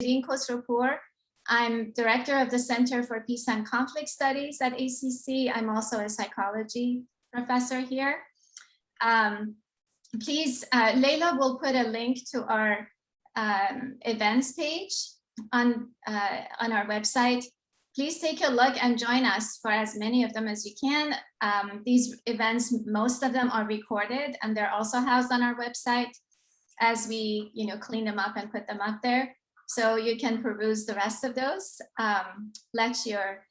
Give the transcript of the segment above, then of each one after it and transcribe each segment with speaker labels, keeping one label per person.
Speaker 1: Jean Khosropour. I'm director of the Center for Peace and Conflict Studies at ACC. I'm also a psychology professor here. Please, Leila will put a link to our events page on our website. Please take a look and join us for as many of them as you can. These events, most of them are recorded, and they're also housed on our website as we clean them up and put them up there. So you can peruse the rest of those. Let your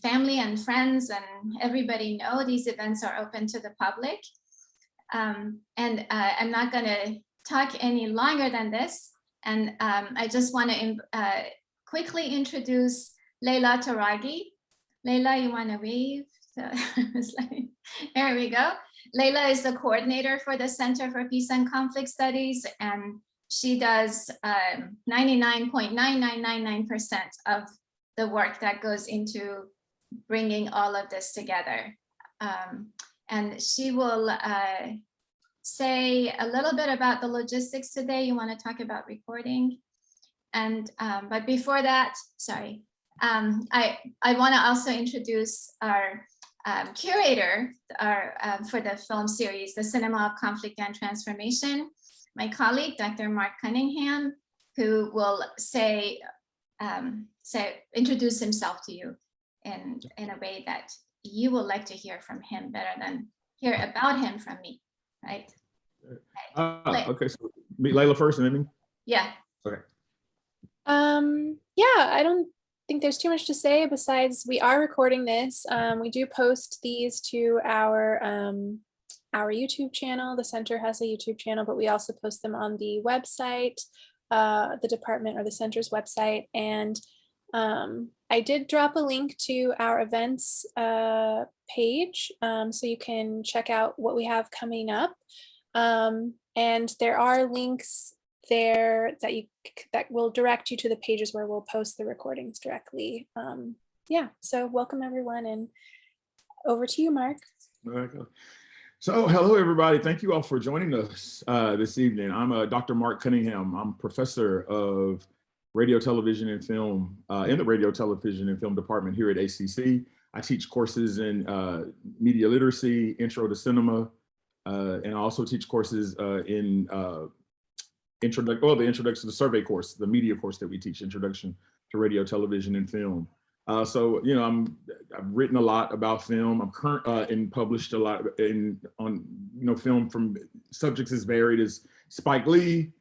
Speaker 1: family and friends and everybody know these events are open to the public. And I'm not going to talk any longer than this. And I just want to quickly introduce Leila Taragi. Leila, you want to wave? There we go. Leila is the coordinator for the Center for Peace and Conflict Studies, and she does 99.9999% of the work that goes into bringing all of this together. And she will say a little bit about the logistics today. You want to talk about recording. And but before that, sorry, I want to also introduce our curator for the film series, The Cinema of Conflict and Transformation, my colleague, Dr. Mark Cunningham, who will introduce himself to you in a way that you will like to hear from him better than hear about him from me, right?
Speaker 2: Okay, so meet Leila first and then me?
Speaker 1: Yeah.
Speaker 2: Okay.
Speaker 3: Yeah, I don't think there's too much to say besides we are recording this. We do post these to our YouTube channel. The center has a YouTube channel, but we also post them on the website, the department or the center's website. And I did drop a link to our events page, so you can check out what we have coming up. And there are links there that will direct you to the pages where we'll post the recordings directly. Yeah, so welcome everyone, and over to you, Mark.
Speaker 2: So hello everybody, thank you all for joining us this evening. I'm Dr. Mark Cunningham. I'm professor of radio, television, and film in the radio, television, and film department here at ACC. I teach courses in media literacy, intro to cinema, and I also teach courses in the introduction to the survey course, the media course that we teach, introduction to radio, television, and film. So I've written a lot about film. I'm and published a lot on film from subjects as varied as Spike Lee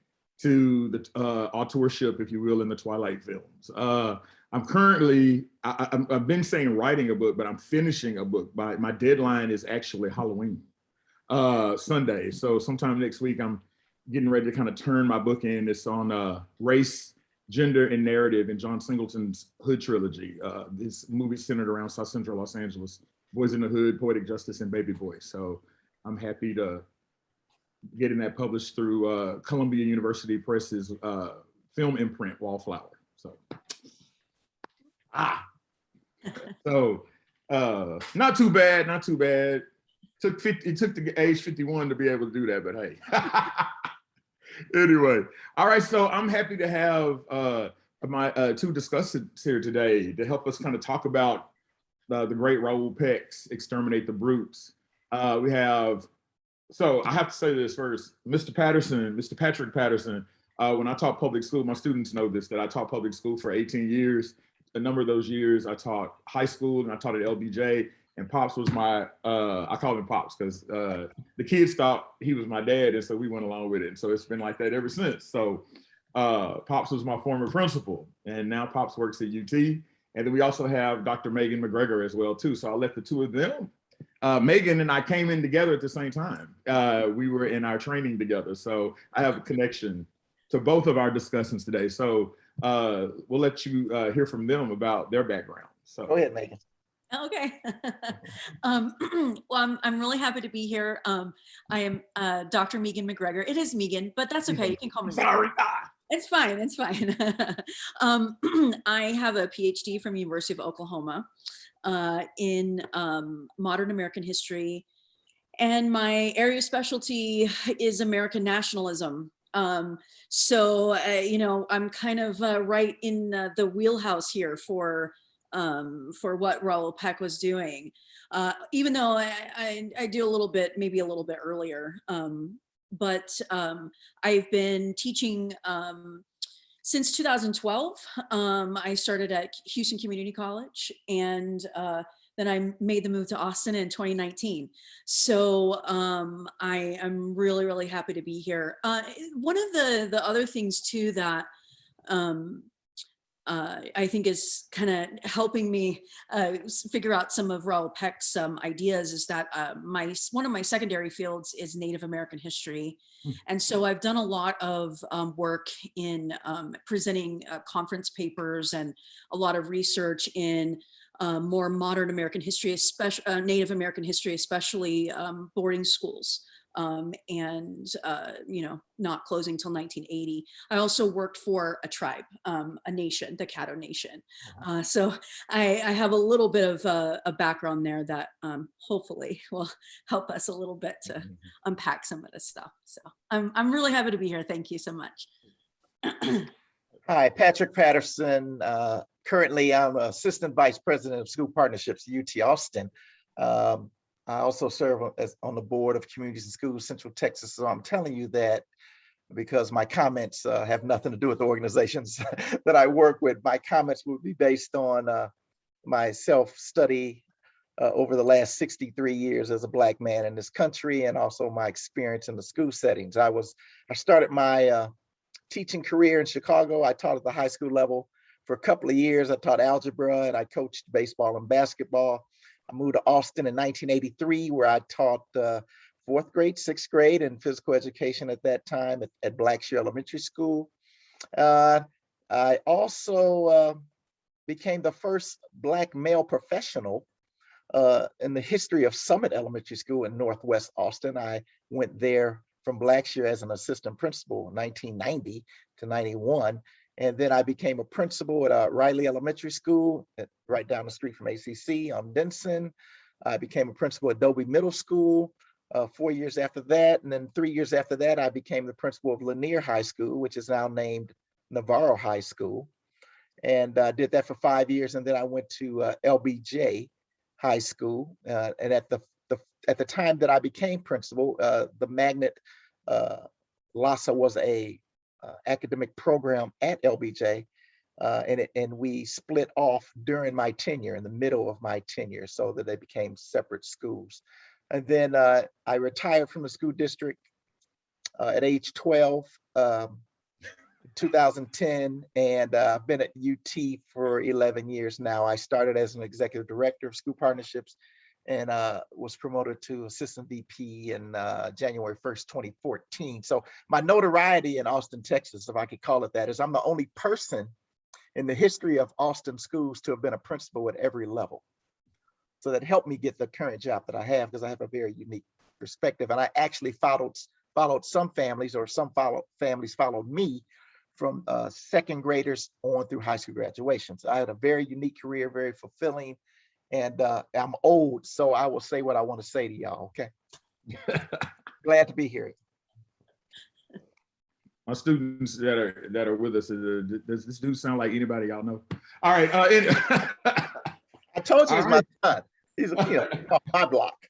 Speaker 2: to the authorship, if you will, in the Twilight films. I'm currently, I've been saying writing a book, but I'm finishing a book. My deadline is actually Halloween, Sunday. So sometime next week, I'm getting ready to kind of turn my book in. It's on race, gender, and narrative in John Singleton's Hood trilogy. This movie centered around South Central Los Angeles, Boys in the Hood, Poetic Justice, and Baby Boy. So I'm happy to getting that published through Columbia University Press's film imprint, Wallflower. So, not too bad, not too bad. It took the age 51 to be able to do that, but hey. Anyway, all right, so I'm happy to have my two discussants here today to help us kind of talk about the great Raoul Peck's Exterminate the Brutes. We have, so I have to say this first, Mr. Patrick Patterson, when I taught public school, my students know this, that I taught public school for 18 years. A number of those years I taught high school and I taught at LBJ. And Pops was my, I call him Pops because the kids thought he was my dad, and so we went along with it. And so it's been like that ever since. So Pops was my former principal, and now Pops works at UT. And then we also have Dr. Megan McGregor as well too. So I'll let the two of them. Megan and I came in together at the same time. We were in our training together. So I have a connection to both of our discussions today. So we'll let you hear from them about their background. So
Speaker 4: go ahead, Megan.
Speaker 5: Okay. Well, I'm really happy to be here. I am Dr. Megan McGregor. It is Megan, but that's okay. You can call me Megan.
Speaker 2: Sorry.
Speaker 5: It's fine. It's fine. I have a PhD from University of Oklahoma in modern American history, and my area of specialty is American nationalism. So, you know, I'm kind of right in the wheelhouse here for what Raoul Peck was doing, even though I do a little bit, maybe a little bit earlier. But I've been teaching since 2012. I started at Houston Community College, and then I made the move to Austin in 2019. So I am really, really happy to be here. One of the other things too that I think is kind of helping me figure out some of Raoul Peck's ideas is that one of my secondary fields is Native American history. And so I've done a lot of work in presenting conference papers and a lot of research in more modern American history, especially Native American history, especially boarding schools. And you know, not closing till 1980. I also worked for a tribe, a nation, the Caddo Nation. So I have a little bit of a background there that hopefully will help us a little bit to unpack some of this stuff. So I'm really happy to be here. Thank you so much.
Speaker 4: Hi, Patrick Patterson. Currently, I'm Assistant Vice President of School Partnerships at UT Austin. I also serve on the board of Communities and Schools Central Texas. So I'm telling you that because my comments have nothing to do with the organizations that I work with. My comments will be based on my self-study over the last 63 years as a Black man in this country, and also my experience in the school settings. I started my teaching career in Chicago. I taught at the high school level for a couple of years. I taught algebra and I coached baseball and basketball. I moved to Austin in 1983, where I taught 4th grade, 6th grade, and physical education at that time at Blackshear Elementary School. I also became the first Black male professional in the history of Summit Elementary School in Northwest Austin. I went there from Blackshear as an assistant principal in 1990 to 91. And then I became a principal at Riley Elementary School, right down the street from ACC on Denson. I became a principal at Dobie Middle School 4 years after that. And then 3 years after that, I became the principal of Lanier High School, which is now named Navarro High School. And I did that for 5 years. And then I went to LBJ High School. And at the time that I became principal, the magnet LASA was a academic program at LBJ, and we split off during my tenure, in the middle of my tenure, so that they became separate schools. And then I retired from the school district at age 12, 2010, and I've been at UT for 11 years now. I started as an executive director of school partnerships and was promoted to assistant VP in January 1st, 2014. So my notoriety in Austin, Texas, if I could call it that, is I'm the only person in the history of Austin schools to have been a principal at every level. So that helped me get the current job that I have, because I have a very unique perspective. And I actually followed some families, or families followed me from second graders on through high school graduation. So I had a very unique career, very fulfilling. And I'm old, so I will say what I want to say to y'all, okay? Glad to be here.
Speaker 2: My students that are with us, does this dude sound like anybody y'all know? All right.
Speaker 4: I told you he's my son. He's my block.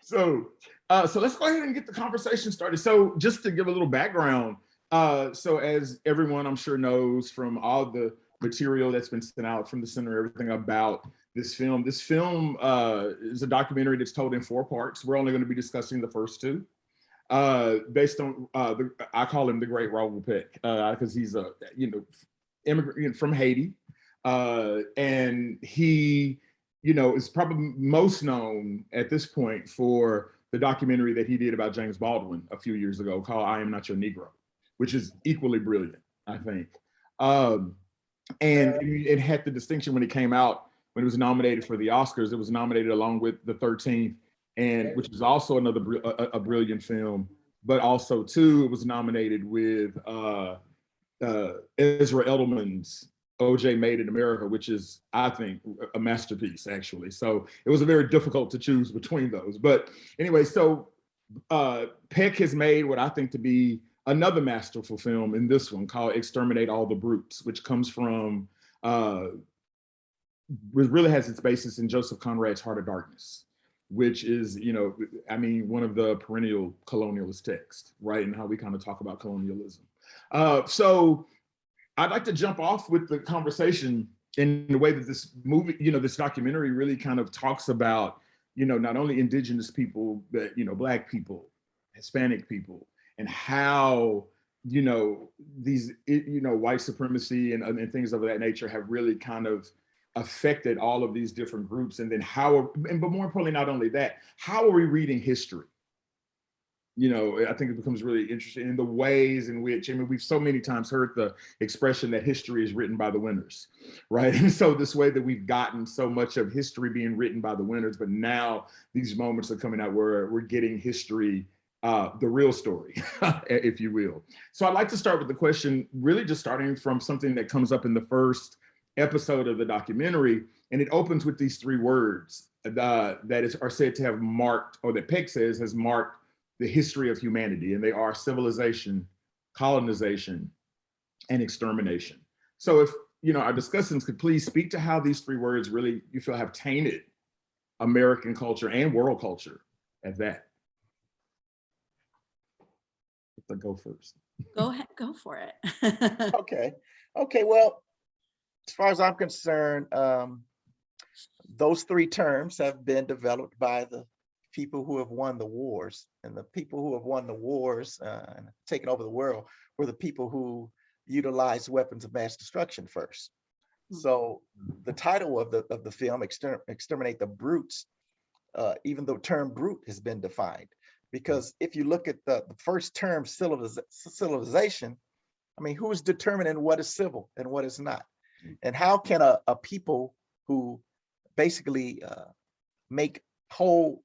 Speaker 2: So let's go ahead and get the conversation started. So just to give a little background, so as everyone I'm sure knows from all the material that's been sent out from the center, everything about this film. This film is a documentary that's told in 4 parts. We're only going to be discussing the first 2, based on I call him the great Raoul Peck, because he's a immigrant from Haiti, and he is probably most known at this point for the documentary that he did about James Baldwin a few years ago called "I Am Not Your Negro," which is equally brilliant, I think. And it had the distinction when it came out, when it was nominated for the Oscars. It was nominated along with The 13th, and which is also another a brilliant film. But also too, it was nominated with Ezra Edelman's OJ Made in America, which is, I think, a masterpiece actually. So it was very difficult to choose between those. But anyway, so Peck has made what I think to be another masterful film in this one called Exterminate All the Brutes, which comes from, really has its basis in Joseph Conrad's Heart of Darkness, which is, one of the perennial colonialist texts, right? And how we kind of talk about colonialism. So I'd like to jump off with the conversation in the way that this movie, this documentary really kind of talks about, not only indigenous people, but, Black people, Hispanic people, and how, these, white supremacy and things of that nature have really kind of affected all of these different groups. And then but more importantly, not only that, how are we reading history? I think it becomes really interesting in the ways in which, we've so many times heard the expression that history is written by the winners, right? And so this way that we've gotten so much of history being written by the winners, but now these moments are coming out where we're getting history, the real story, if you will. So I'd like to start with the question, really just starting from something that comes up in the first episode of the documentary, and it opens with these three words that are said to have marked, or that Peck says has marked the history of humanity, and they are civilization, colonization, and extermination. So if, our discussants could please speak to how these three words really, you feel, have tainted American culture and world culture at that. Let's go first.
Speaker 5: Go ahead, go for it.
Speaker 4: Okay, well, as far as I'm concerned, those three terms have been developed by the people who have won the wars, and the people who have won the wars and taken over the world were the people who utilized weapons of mass destruction first. So the title of the film, Exterminate the Brutes, even the term brute has been defined, because if you look at the first term, civilization, who is determining what is civil and what is not? And how can a people who basically make whole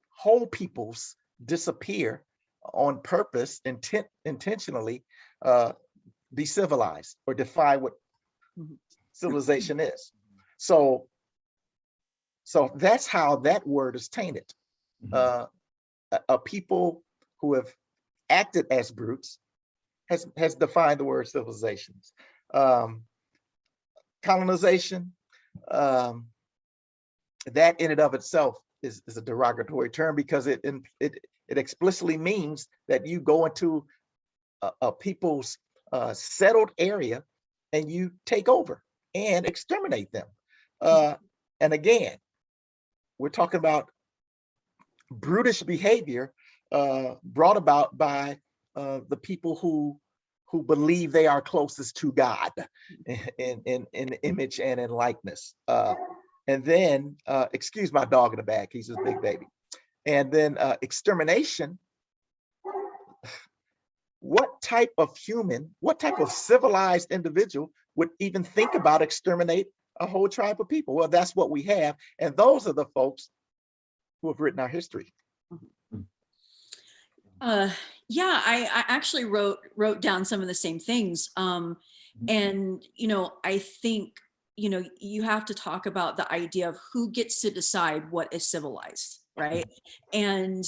Speaker 4: peoples disappear on purpose, intentionally, be civilized or define what civilization is? So that's how that word is tainted. A people who have acted as brutes has defined the word civilizations. Colonization, that in and of itself is a derogatory term, because it explicitly means that you go into a people's settled area and you take over and exterminate them. And again, we're talking about brutish behavior brought about by the people who believe they are closest to God in image and in likeness. And then, excuse my dog in the back, he's his big baby. And then extermination. What type of civilized individual would even think about exterminate a whole tribe of people? Well, that's what we have. And those are the folks who have written our history.
Speaker 5: Yeah, I actually wrote down some of the same things. And, I think, you have to talk about the idea of who gets to decide what is civilized, right? And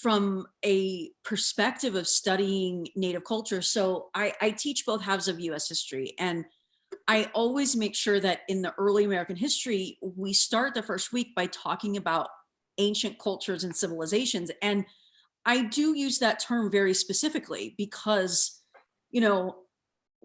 Speaker 5: from a perspective of studying Native culture, so I teach both halves of US history, and I always make sure that in the early American history, we start the first week by talking about ancient cultures and civilizations. And I do use that term very specifically because,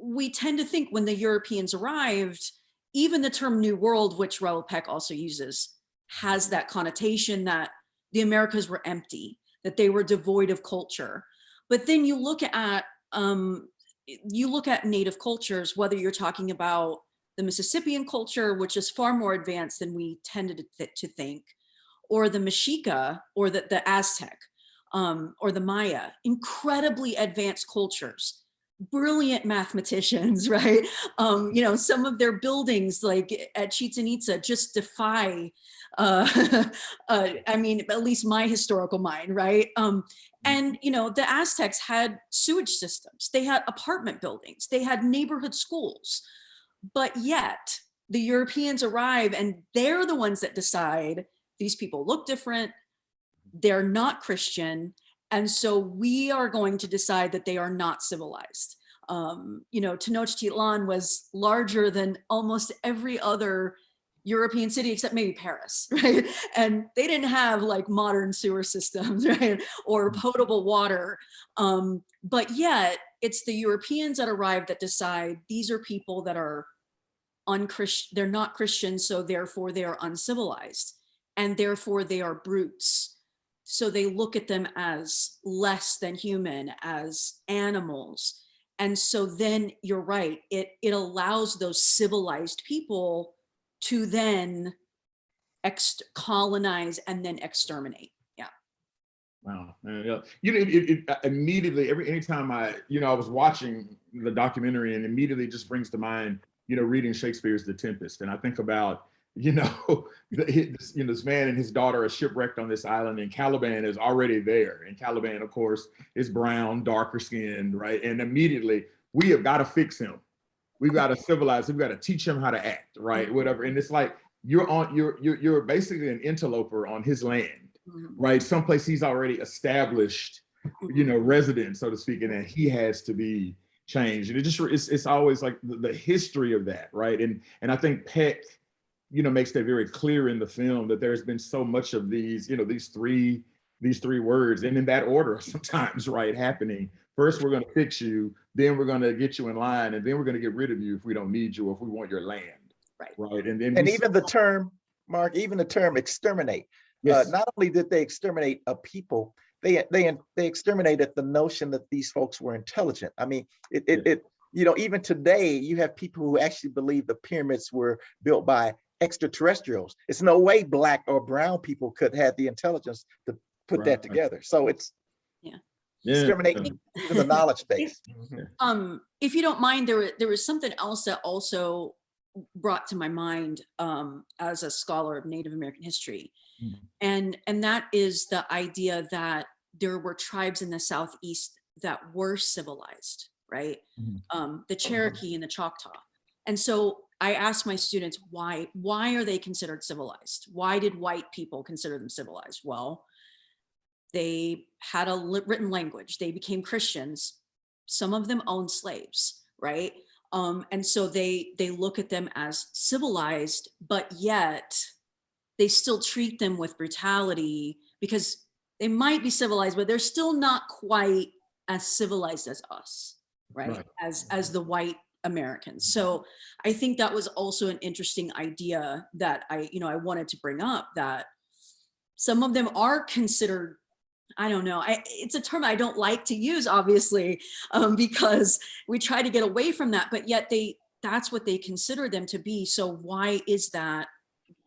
Speaker 5: we tend to think when the Europeans arrived, even the term New World, which Raoul Peck also uses, has that connotation that the Americas were empty, that they were devoid of culture. But then you look at Native cultures, whether you're talking about the Mississippian culture, which is far more advanced than we tended to think, or the Mexica, or the Aztec, or the Maya, incredibly advanced cultures, brilliant mathematicians, right? Some of their buildings, like at Chichen Itza, just defy, at least my historical mind, right? And, the Aztecs had sewage systems, they had apartment buildings, they had neighborhood schools, but yet the Europeans arrive and they're the ones that decide these people look different, they're not Christian, And so we are going to decide that they are not civilized. Tenochtitlan was larger than almost every other European city except maybe Paris, right? And they didn't have like modern sewer systems, right? Or potable water. But yet it's the Europeans that arrived that decide these are people that are unchristian, they're not Christian, so therefore they are uncivilized, and therefore they are brutes. So they look at them as less than human, as animals. And so then you're right, it allows those civilized people to then colonize and then exterminate. Yeah.
Speaker 2: Wow. Yeah. Immediately, anytime I was watching the documentary, and immediately just brings to mind, reading Shakespeare's The Tempest. And I think about, this man and his daughter are shipwrecked on this island, and Caliban is already there. And Caliban, of course, is brown, darker skinned, right? And immediately, we have got to fix him. We've got to civilize him. We've got to teach him how to act, right? Whatever. And it's like, you're basically an interloper on his land, right? Someplace he's already established, residence, so to speak, and then he has to be changed. And it's always like the history of that, right? And I think Peck, makes that very clear in the film, that there's been so much of these, these three words, and in that order sometimes, right, happening. First, we're going to fix you, then we're going to get you in line, and then we're going to get rid of you if we don't need you or if we want your land. Right. And then
Speaker 4: even the term, Mark, even the term exterminate.
Speaker 2: Yes.
Speaker 4: Not only did they exterminate a people, they exterminated the notion that these folks were intelligent. I mean, even today you have people who actually believe the pyramids were built by extraterrestrials. It's no way Black or brown people could have the intelligence to put that together. So it's exterminating even the knowledge base.
Speaker 5: If you don't mind, there was something else that also brought to my mind as a scholar of Native American history. And that is the idea that there were tribes in the Southeast that were civilized, right? The Cherokee and the Choctaw. And so I asked my students, why are they considered civilized? Why did white people consider them civilized? Well, they had a written language. They became Christians. Some of them owned slaves, right? And so they look at them as civilized, but yet they still treat them with brutality, because they might be civilized, but they're still not quite as civilized as us, right? As the white Americans. So I think that was also an interesting idea that I wanted to bring up, that some of them are considered, I don't know, it's a term I don't like to use, obviously, because we try to get away from that, but yet that's what they consider them to be. So why is that?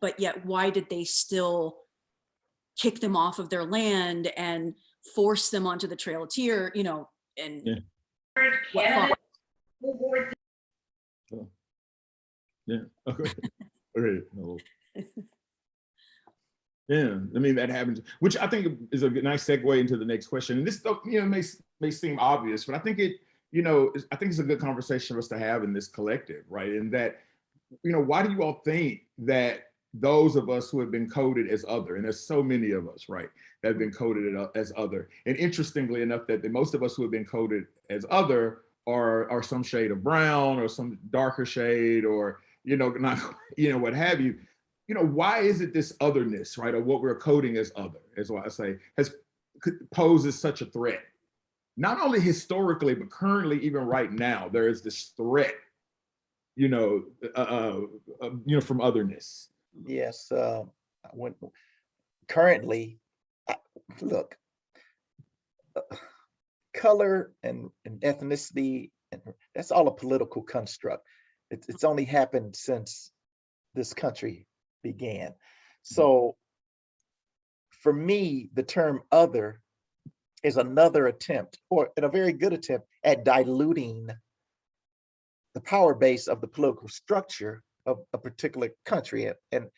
Speaker 5: But yet, why did they still kick them off of their land and force them onto the Trail of Tears, and what followed?
Speaker 2: Yeah. Okay. Okay. No. Yeah, I mean, that happens, which I think is a nice segue into the next question. And this, may seem obvious, but I think I think it's a good conversation for us to have in this collective, right? And that, why do you all think that those of us who have been coded as other, and there's so many of us, right, that have been coded as other, and interestingly enough, that most of us who have been coded as other are some shade of brown or some darker shade, or not, what have you. Why is it this otherness, right, or what we're coding as other, is what I say, poses such a threat? Not only historically, but currently, even right now, there is this threat, from otherness.
Speaker 4: Yes. Currently, look, color and ethnicity, and that's all a political construct. It's only happened since this country began. So for me, the term other is another attempt, or a very good attempt, at diluting the power base of the political structure of a particular country. And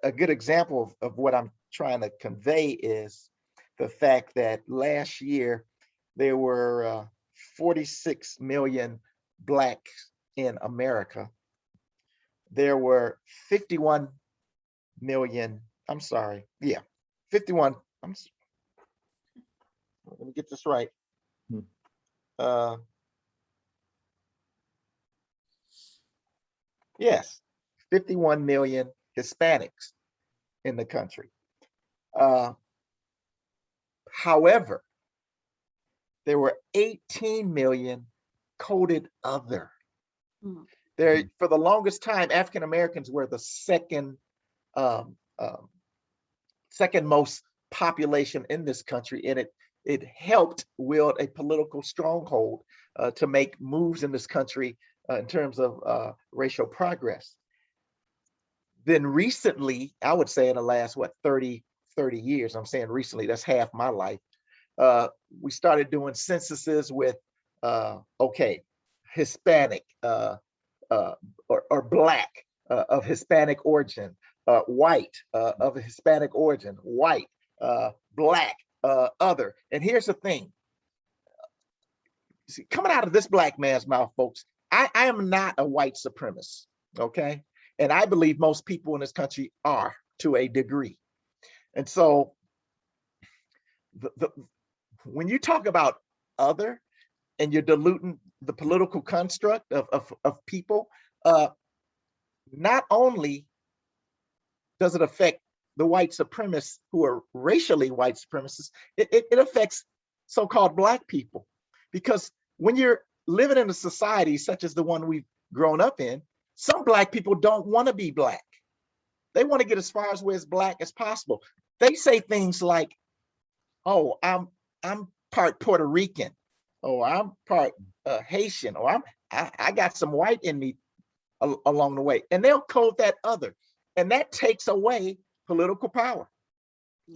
Speaker 4: a good example of what I'm trying to convey is the fact that last year there were 46 million Blacks in America. There were 51 million, 51 let me get this right.
Speaker 2: Hmm.
Speaker 4: Yes, 51 million Hispanics in the country. However, there were 18 million coded other.
Speaker 5: Mm.
Speaker 4: There, for the longest time, African Americans were the second most population in this country, and it helped wield a political stronghold to make moves in this country in terms of racial progress. Then recently, I would say in the last, 30 years, I'm saying recently, that's half my life, we started doing censuses with, okay, Hispanic or Black of Hispanic origin, white of Hispanic origin, white, Black, other. And here's the thing. See, coming out of this Black man's mouth, folks, I am not a white supremacist, okay? And I believe most people in this country are, to a degree. And so when you talk about other and you're diluting the political construct of people, not only does it affect the white supremacists who are racially white supremacists, it affects so-called Black people. Because when you're living in a society such as the one we've grown up in, some Black people don't want to be Black. They want to get as far as Black as possible. They say things like, oh, I'm part Puerto Rican, or I'm part Haitian, or I got some white in me along the way. And they'll code that other. And that takes away political power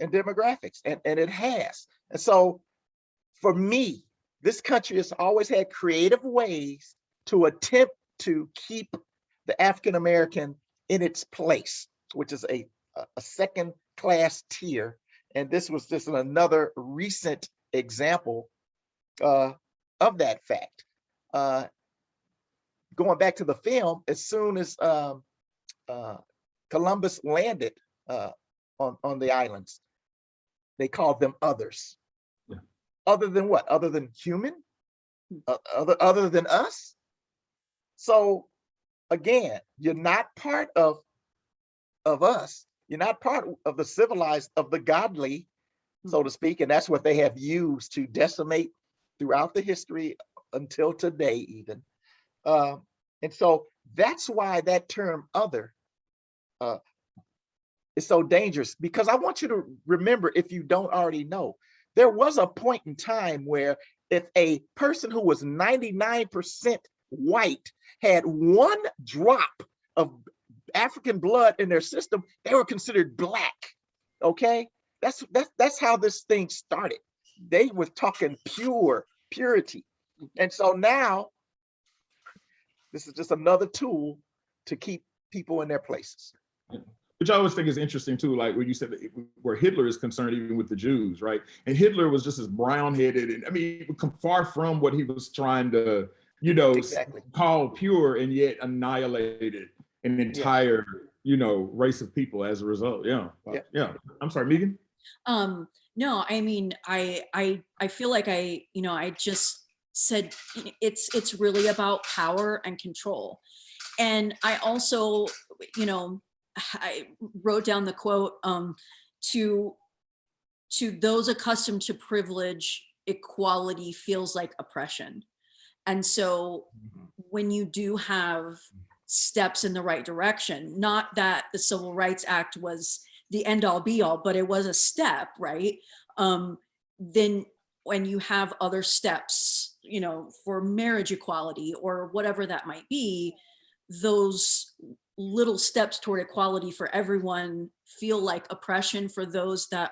Speaker 4: and demographics, and it has. And so for me, this country has always had creative ways to attempt to keep the African American in its place, which is a second class tier. And this was just another recent example of that fact. Going back to the film, as soon as Columbus landed on the islands, they called them others.
Speaker 2: Yeah.
Speaker 4: Other than what? Other than human? Other than us? So again, you're not part of us. You're not part of the civilized, of the godly, so to speak. And that's what they have used to decimate throughout the history until today even. And so that's why that term other is so dangerous, because I want you to remember, if you don't already know, there was a point in time where if a person who was 99% white had one drop of African blood in their system, they were considered Black. Okay, that's how this thing started. They were talking purity. And so now this is just another tool to keep people in their places.
Speaker 2: Which I always think is interesting too, like when you said where Hitler is concerned, even with the Jews, right? And Hitler was just as brown-headed, and I mean, far from what he was trying to,
Speaker 4: Exactly.
Speaker 2: call pure, and yet annihilated an entire, race of people as a result. Yeah. I'm sorry, Megan.
Speaker 5: No, I mean, I feel like I just said it's really about power and control. And I also, I wrote down the quote, to those accustomed to privilege, equality feels like oppression. And so when you do have steps in the right direction, not that the Civil Rights Act was the end all be all, but it was a step, right? Then when you have other steps, for marriage equality or whatever that might be, those little steps toward equality for everyone feel like oppression for those that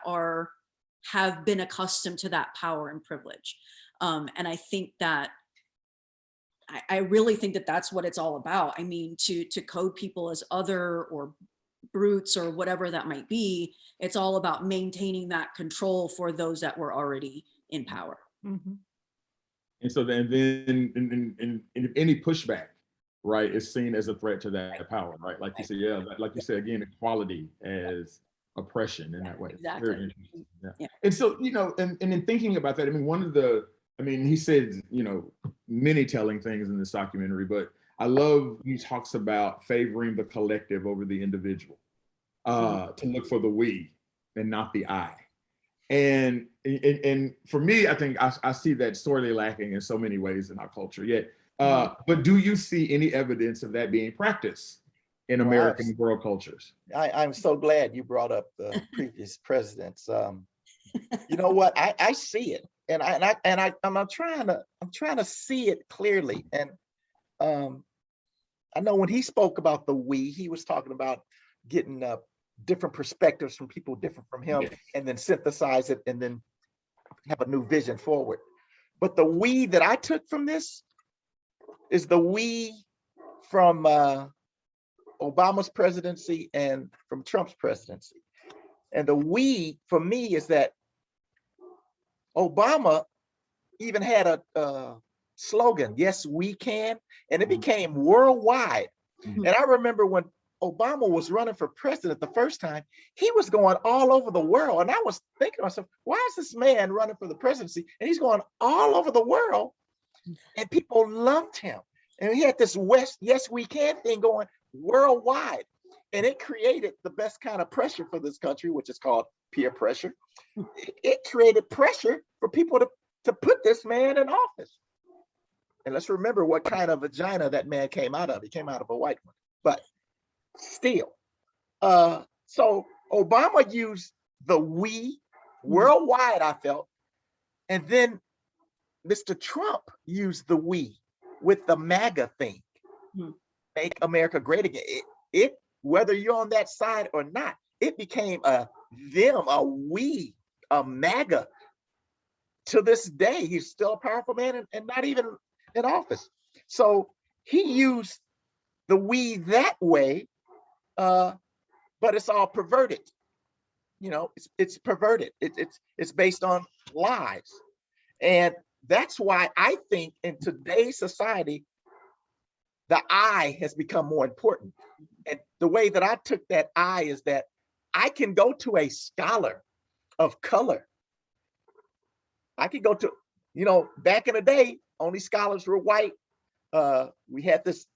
Speaker 5: have been accustomed to that power and privilege. And I think that I really think that that's what it's all about. I mean, to code people as other or brutes or whatever that might be, it's all about maintaining that control for those that were already in power.
Speaker 3: Mm-hmm.
Speaker 2: And so then in any pushback, right, is seen as a threat to that power, right? Like you said, like you said again, equality as oppression in that way.
Speaker 5: Exactly.
Speaker 2: Very interesting. Yeah.
Speaker 5: Yeah.
Speaker 2: And so, you know, and in thinking about that, I mean, he said, you know, many telling things in this documentary, but I love he talks about favoring the collective over the individual, to look for the we and not the I. And for me, I think I see that sorely lacking in so many ways in our culture yet. But do you see any evidence of that being practiced in American and world cultures?
Speaker 4: I'm so glad you brought up the previous presidents. You know what? I see it, and I'm trying to see it clearly. And I know when he spoke about the we, he was talking about getting different perspectives from people different from him, and then synthesize it, and then have a new vision forward. But the we that I took from this is the we from Obama's presidency and from Trump's presidency. And the we for me is that Obama even had a slogan, yes, we can, and it became worldwide. And I remember when Obama was running for president the first time, he was going all over the world. And I was thinking to myself, why is this man running for the presidency? And he's going all over the world, and people loved him. And he had this yes, we can thing going worldwide. And it created the best kind of pressure for this country, which is called peer pressure. It created pressure for people to put this man in office. And let's remember what kind of vagina that man came out of. He came out of a white one, but still. So Obama used the we worldwide, I felt. And then Mr. Trump used the we with the MAGA thing. Make America great again. It whether you're on that side or not, it became a them, a we, a MAGA. To this day, he's still a powerful man and not even in office. So he used the we that way, but it's all perverted. You know, it's perverted. It's based on lies. And that's why I think in today's society, the I has become more important. And the way that I took that I is that I can go to a scholar of color. I could go to, you know, back in the day, only scholars were white. We had this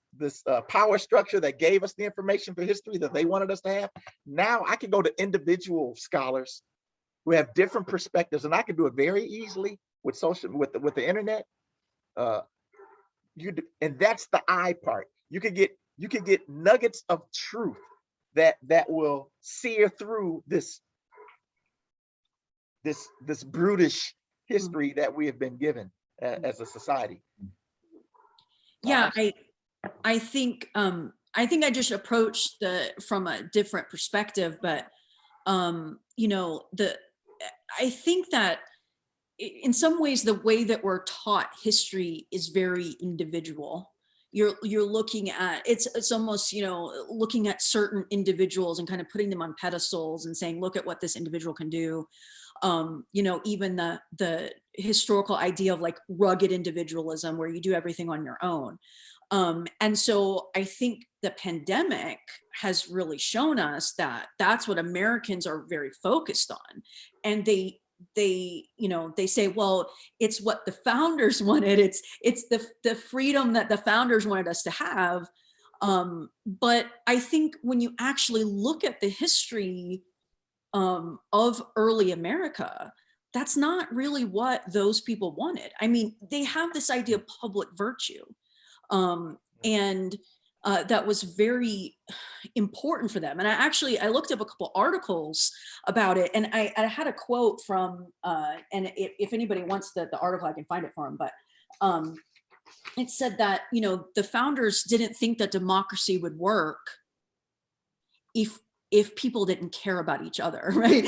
Speaker 4: power structure that gave us the information for history that they wanted us to have. Now I can go to individual scholars who have different perspectives, and I can do it very easily with the internet. And that's the I part. You could get nuggets of truth that will sear through this brutish history that we have been given as a society.
Speaker 5: Yeah, I think I just approached from a different perspective, but you know, I think that in some ways the way that we're taught history is very individual. You're looking at it's almost, you know, looking at certain individuals and kind of putting them on pedestals and saying, look at what this individual can do. You know, even the historical idea of like rugged individualism where you do everything on your own. And so I think the pandemic has really shown us that that's what Americans are very focused on. And they you know, they say, well, it's what the founders wanted. It's the freedom that the founders wanted us to have. But I think when you actually look at the history of early America, that's not really what those people wanted. I mean, they have this idea of public virtue, and that was very important for them. And I looked up a couple articles about it, and I had a quote from, and if anybody wants the article, I can find it for them, but it said that, you know, the founders didn't think that democracy would work if people didn't care about each other, right?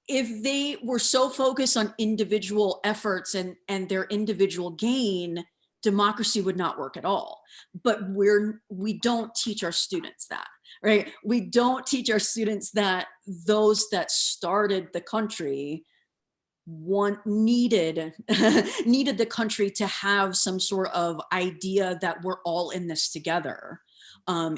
Speaker 5: If they were so focused on individual efforts and their individual gain, democracy would not work at all. But we don't teach our students that, right? We don't teach our students that those that started the country needed needed the country to have some sort of idea that we're all in this together,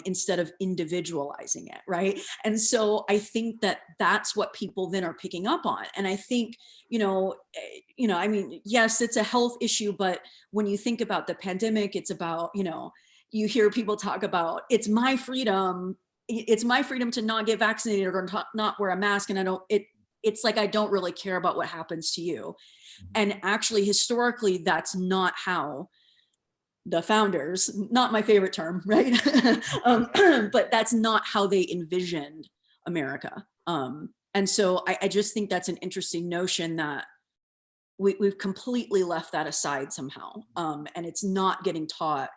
Speaker 5: instead of individualizing it, right? And so I think that that's what people then are picking up on. And I think, I mean, yes, it's a health issue, but when you think about the pandemic, it's about, you hear people talk about, it's my freedom to not get vaccinated or not wear a mask, and it's like, I don't really care about what happens to you. And actually, historically, that's not how the founders, not my favorite term, right? But that's not how they envisioned America. And so I just think that's an interesting notion that we've completely left that aside somehow. And it's not getting taught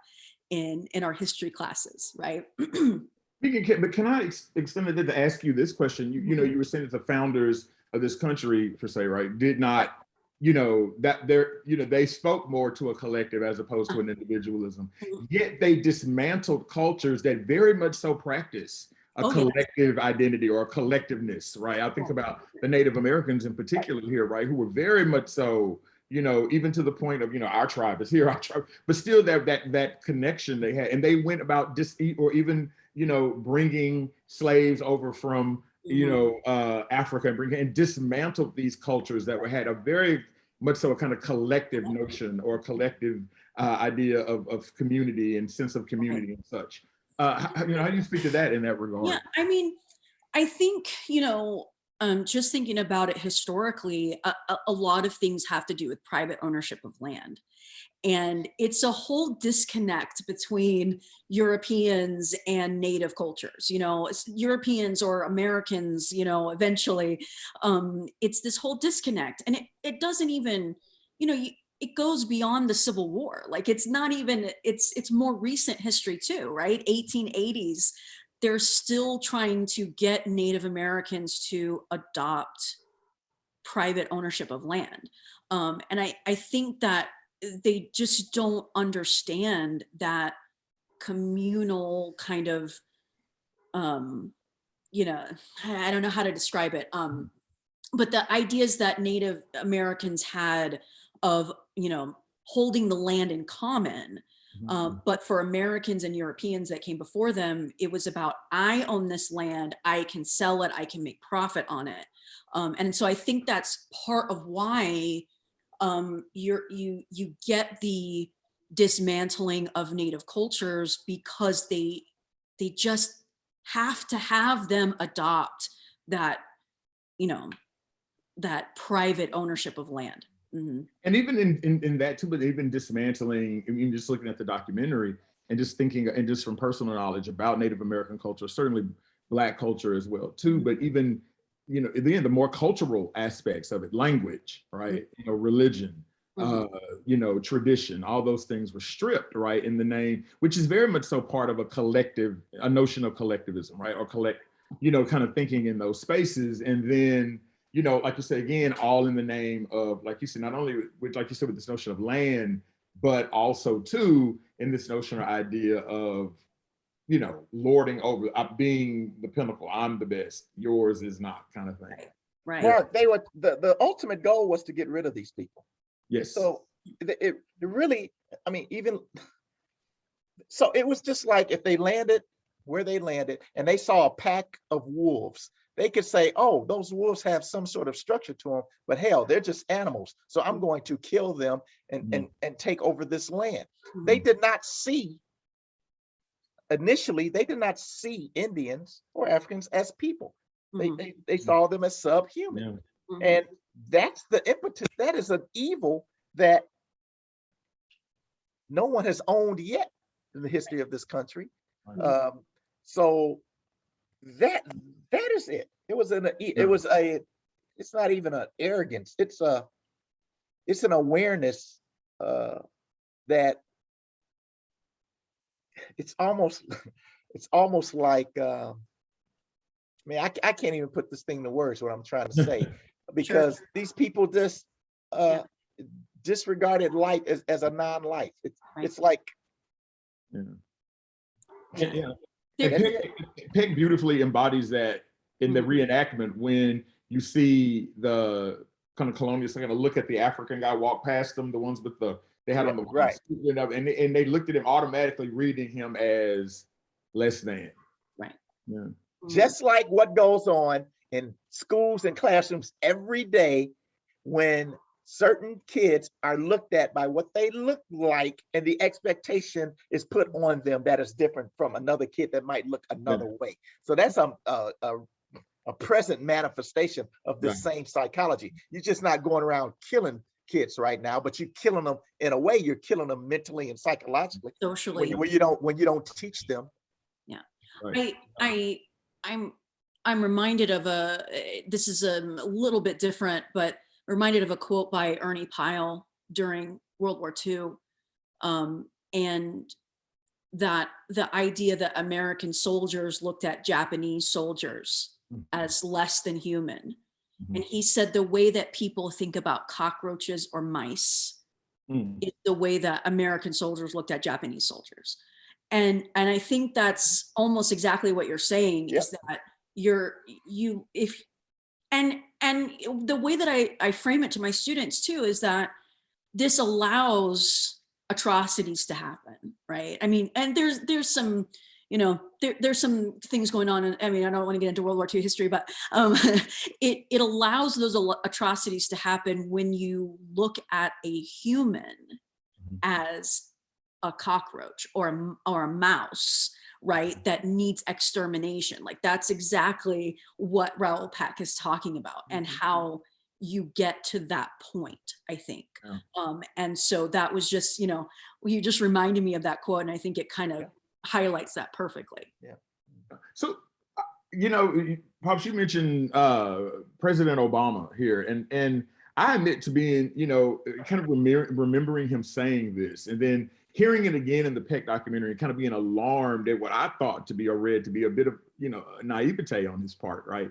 Speaker 5: in our history classes, right?
Speaker 2: But can I extend it to ask you this question? You were saying that the founders of this country, per se, right, did not, they spoke more to a collective as opposed to an individualism. Yet they dismantled cultures that very much so practice a collective identity or a collectiveness, right? I think about the Native Americans in particular here, right, who were very much so, even to the point of, our tribe is here, our tribe, but still that connection they had, and they went about even bringing slaves over from Africa and dismantled these cultures that had a very much so a kind of collective notion or a collective idea of community and sense of community and such. How do you speak to that in that regard?
Speaker 5: Yeah, I mean, I think, just thinking about it historically, a lot of things have to do with private ownership of land. And it's a whole disconnect between Europeans and native cultures, Europeans or Americans, eventually, it's this whole disconnect. And it doesn't even, it goes beyond the Civil War. Like, it's not even, it's more recent history too, right? 1880s, they're still trying to get Native Americans to adopt private ownership of land. And I think that they just don't understand that communal kind of, I don't know how to describe it. But the ideas that Native Americans had of, holding the land in common, but for Americans and Europeans that came before them, it was about, I own this land, I can sell it, I can make profit on it. And so I think that's part of why you get the dismantling of native cultures, because they just have to have them adopt that, that private ownership of land. Mm-hmm.
Speaker 2: And even in that too, but they've been dismantling, even just looking at the documentary and just thinking, and just from personal knowledge about Native American culture, certainly Black culture as well too, but even, again, the more cultural aspects of it, language, right, religion, tradition, all those things were stripped, right, in the name, which is very much so part of a notion of collectivism, right, or kind of thinking in those spaces. And then, like you said, again, all in the name of, like you said, not only with, like you said, with this notion of land, but also too, in this notion or idea of, lording over, being the pinnacle, I'm the best, yours is not, kind of thing.
Speaker 5: Right.
Speaker 4: Mark, the ultimate goal was to get rid of these people.
Speaker 2: Yes.
Speaker 4: So it really, I mean, so it was just like if they landed where they landed and they saw a pack of wolves, they could say, oh, those wolves have some sort of structure to them, but hell, they're just animals. So I'm going to kill them and take over this land. Mm-hmm. They did not see, initially, they did not see Indians or Africans as people. Mm-hmm. They saw them as subhuman. Yeah. Mm-hmm. And that's the impetus. That is an evil that no one has owned yet in the history of this country. Mm-hmm. So that is it. It's not even an arrogance. It's an awareness that it's almost like, I mean, I can't even put this thing to words, what I'm trying to say, because sure. These people just disregarded life as a non-life. It's like,
Speaker 2: Peck beautifully embodies that in the reenactment when you see the kind of colonialists are going to look at the African guy walk past them, the ones with they had on the
Speaker 4: right.
Speaker 2: and they looked at him automatically, reading him as less than.
Speaker 5: Right.
Speaker 2: Yeah.
Speaker 4: Just like what goes on in schools and classrooms every day when certain kids are looked at by what they look like, and the expectation is put on them that is different from another kid that might look another way. So that's a present manifestation of this same psychology. You're just not going around killing kids right now, but you're killing them in a way. You're killing them mentally and psychologically,
Speaker 5: socially,
Speaker 4: when you don't teach them.
Speaker 5: Yeah,
Speaker 2: Right.
Speaker 5: I'm reminded of this is a little bit different, but reminded of a quote by Ernie Pyle during World War II, and that the idea that American soldiers looked at Japanese soldiers as less than human. And he said the way that people think about cockroaches or mice is the way that American soldiers looked at Japanese soldiers. And I think that's almost exactly what you're saying, is that and the way that I frame it to my students too is that this allows atrocities to happen, right? I mean, and there's some, there's some things going on. I mean, I don't want to get into World War II history, but it allows those atrocities to happen when you look at a human as a cockroach or a mouse, right, that needs extermination. Like, that's exactly what Raoul Peck is talking about, and how you get to that point, I think. And so that was just, you just reminded me of that quote, and I think it kind of highlights that perfectly.
Speaker 2: So, Pops, you mentioned President Obama here, and I admit to being, kind of remembering him saying this, and then hearing it again in the Peck documentary, kind of being alarmed at what I thought to be, or read to be, a bit of, naivete on his part, right?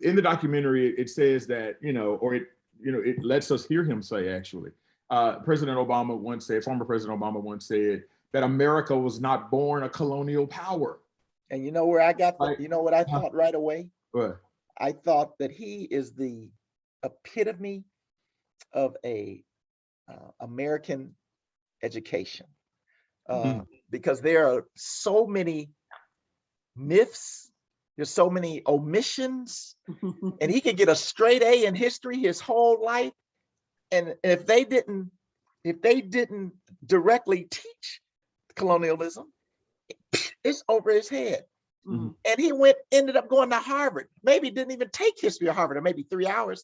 Speaker 2: In the documentary, it says that, it lets us hear him say, actually, former President Obama once said that America was not born a colonial power.
Speaker 4: And you know where I got
Speaker 2: Right.
Speaker 4: you know what I thought right away?
Speaker 2: What?
Speaker 4: I thought that he is the epitome of a American education, because there are so many myths, there's so many omissions, and he could get a straight A in history his whole life, and if they didn't directly teach colonialism, it's over his head. And he ended up going to Harvard, maybe didn't even take history at Harvard, or maybe 3 hours.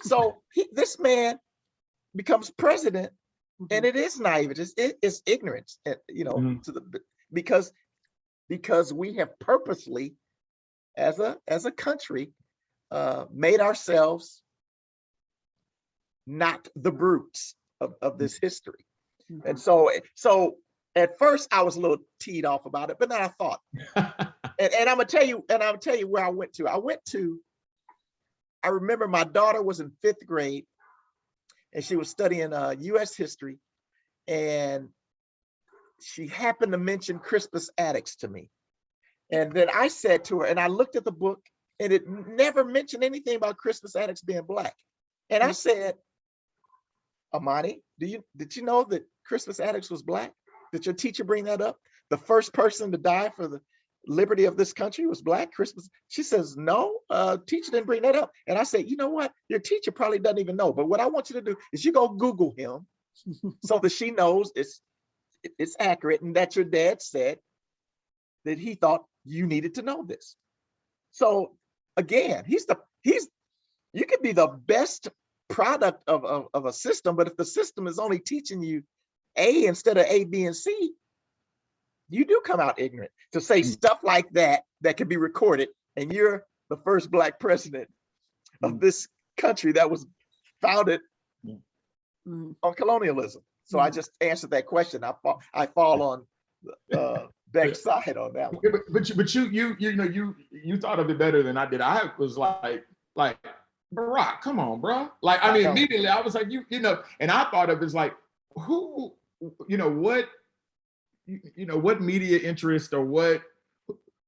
Speaker 4: So this man becomes president, and it is naive, it's ignorance, because we have purposely, as a country, made ourselves not the brutes of this history. And so at first I was a little teed off about it, but then I thought, and I'm gonna tell you where I went to. I remember my daughter was in 5th grade, and she was studying U.S. history, and she happened to mention Crispus Attucks to me. And then I said to her, and I looked at the book, and it never mentioned anything about Crispus Attucks being Black. And I said, Amani, did you know that Crispus Attucks was Black? Did your teacher bring that up? The first person to die for the liberty of this country was Black. Crispus. She says, no, teacher didn't bring that up. And I said, you know what? Your teacher probably doesn't even know. But what I want you to do is you go Google him so that she knows it's accurate, and that your dad said that he thought you needed to know this. So again, you could be the best product of a system, but if the system is only teaching you A instead of A, B, and C, you do come out ignorant to say stuff like that can be recorded, and you're the first Black president of this country that was founded on colonialism. So I just answered that question. I fall on Beck's side on that one.
Speaker 2: But you thought of it better than I did. I was like Barack, come on, bro. Like, I mean, immediately I was like, and I thought of it as like, who, what media interest, or what,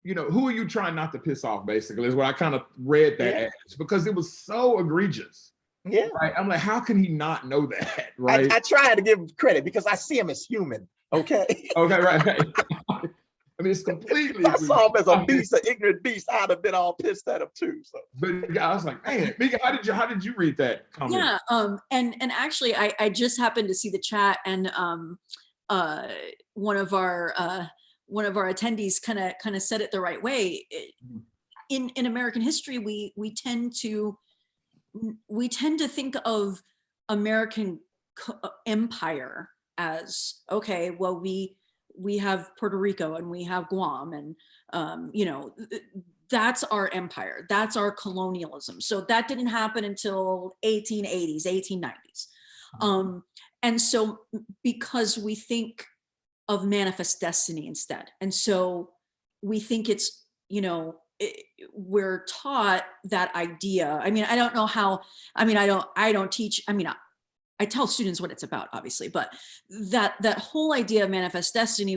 Speaker 2: who are you trying not to piss off, basically, is what I kind of read that as, because it was so egregious.
Speaker 4: Yeah.
Speaker 2: Right? I'm like, how can he not know that? Right?
Speaker 4: I try to give him credit because I see him as human. Okay.
Speaker 2: Okay, right. I mean, it's completely.
Speaker 4: If I saw him as a beast, an ignorant beast, I'd have been all pissed at him too. So,
Speaker 2: but I was like, man, Mika, how did you read that comment?
Speaker 5: Yeah, and actually, I just happened to see the chat, and one of our attendees kind of said it the right way. In American history, we tend to think of American empire as, okay, well, we have Puerto Rico and we have Guam, and you know, that's our empire, that's our colonialism. So that didn't happen until 1880s, 1890s. And so because we think of manifest destiny instead, and so we think it's, you know, we're taught that idea. I mean, I don't know how, I mean, I don't teach, I mean, I tell students what it's about, obviously, but that whole idea of manifest destiny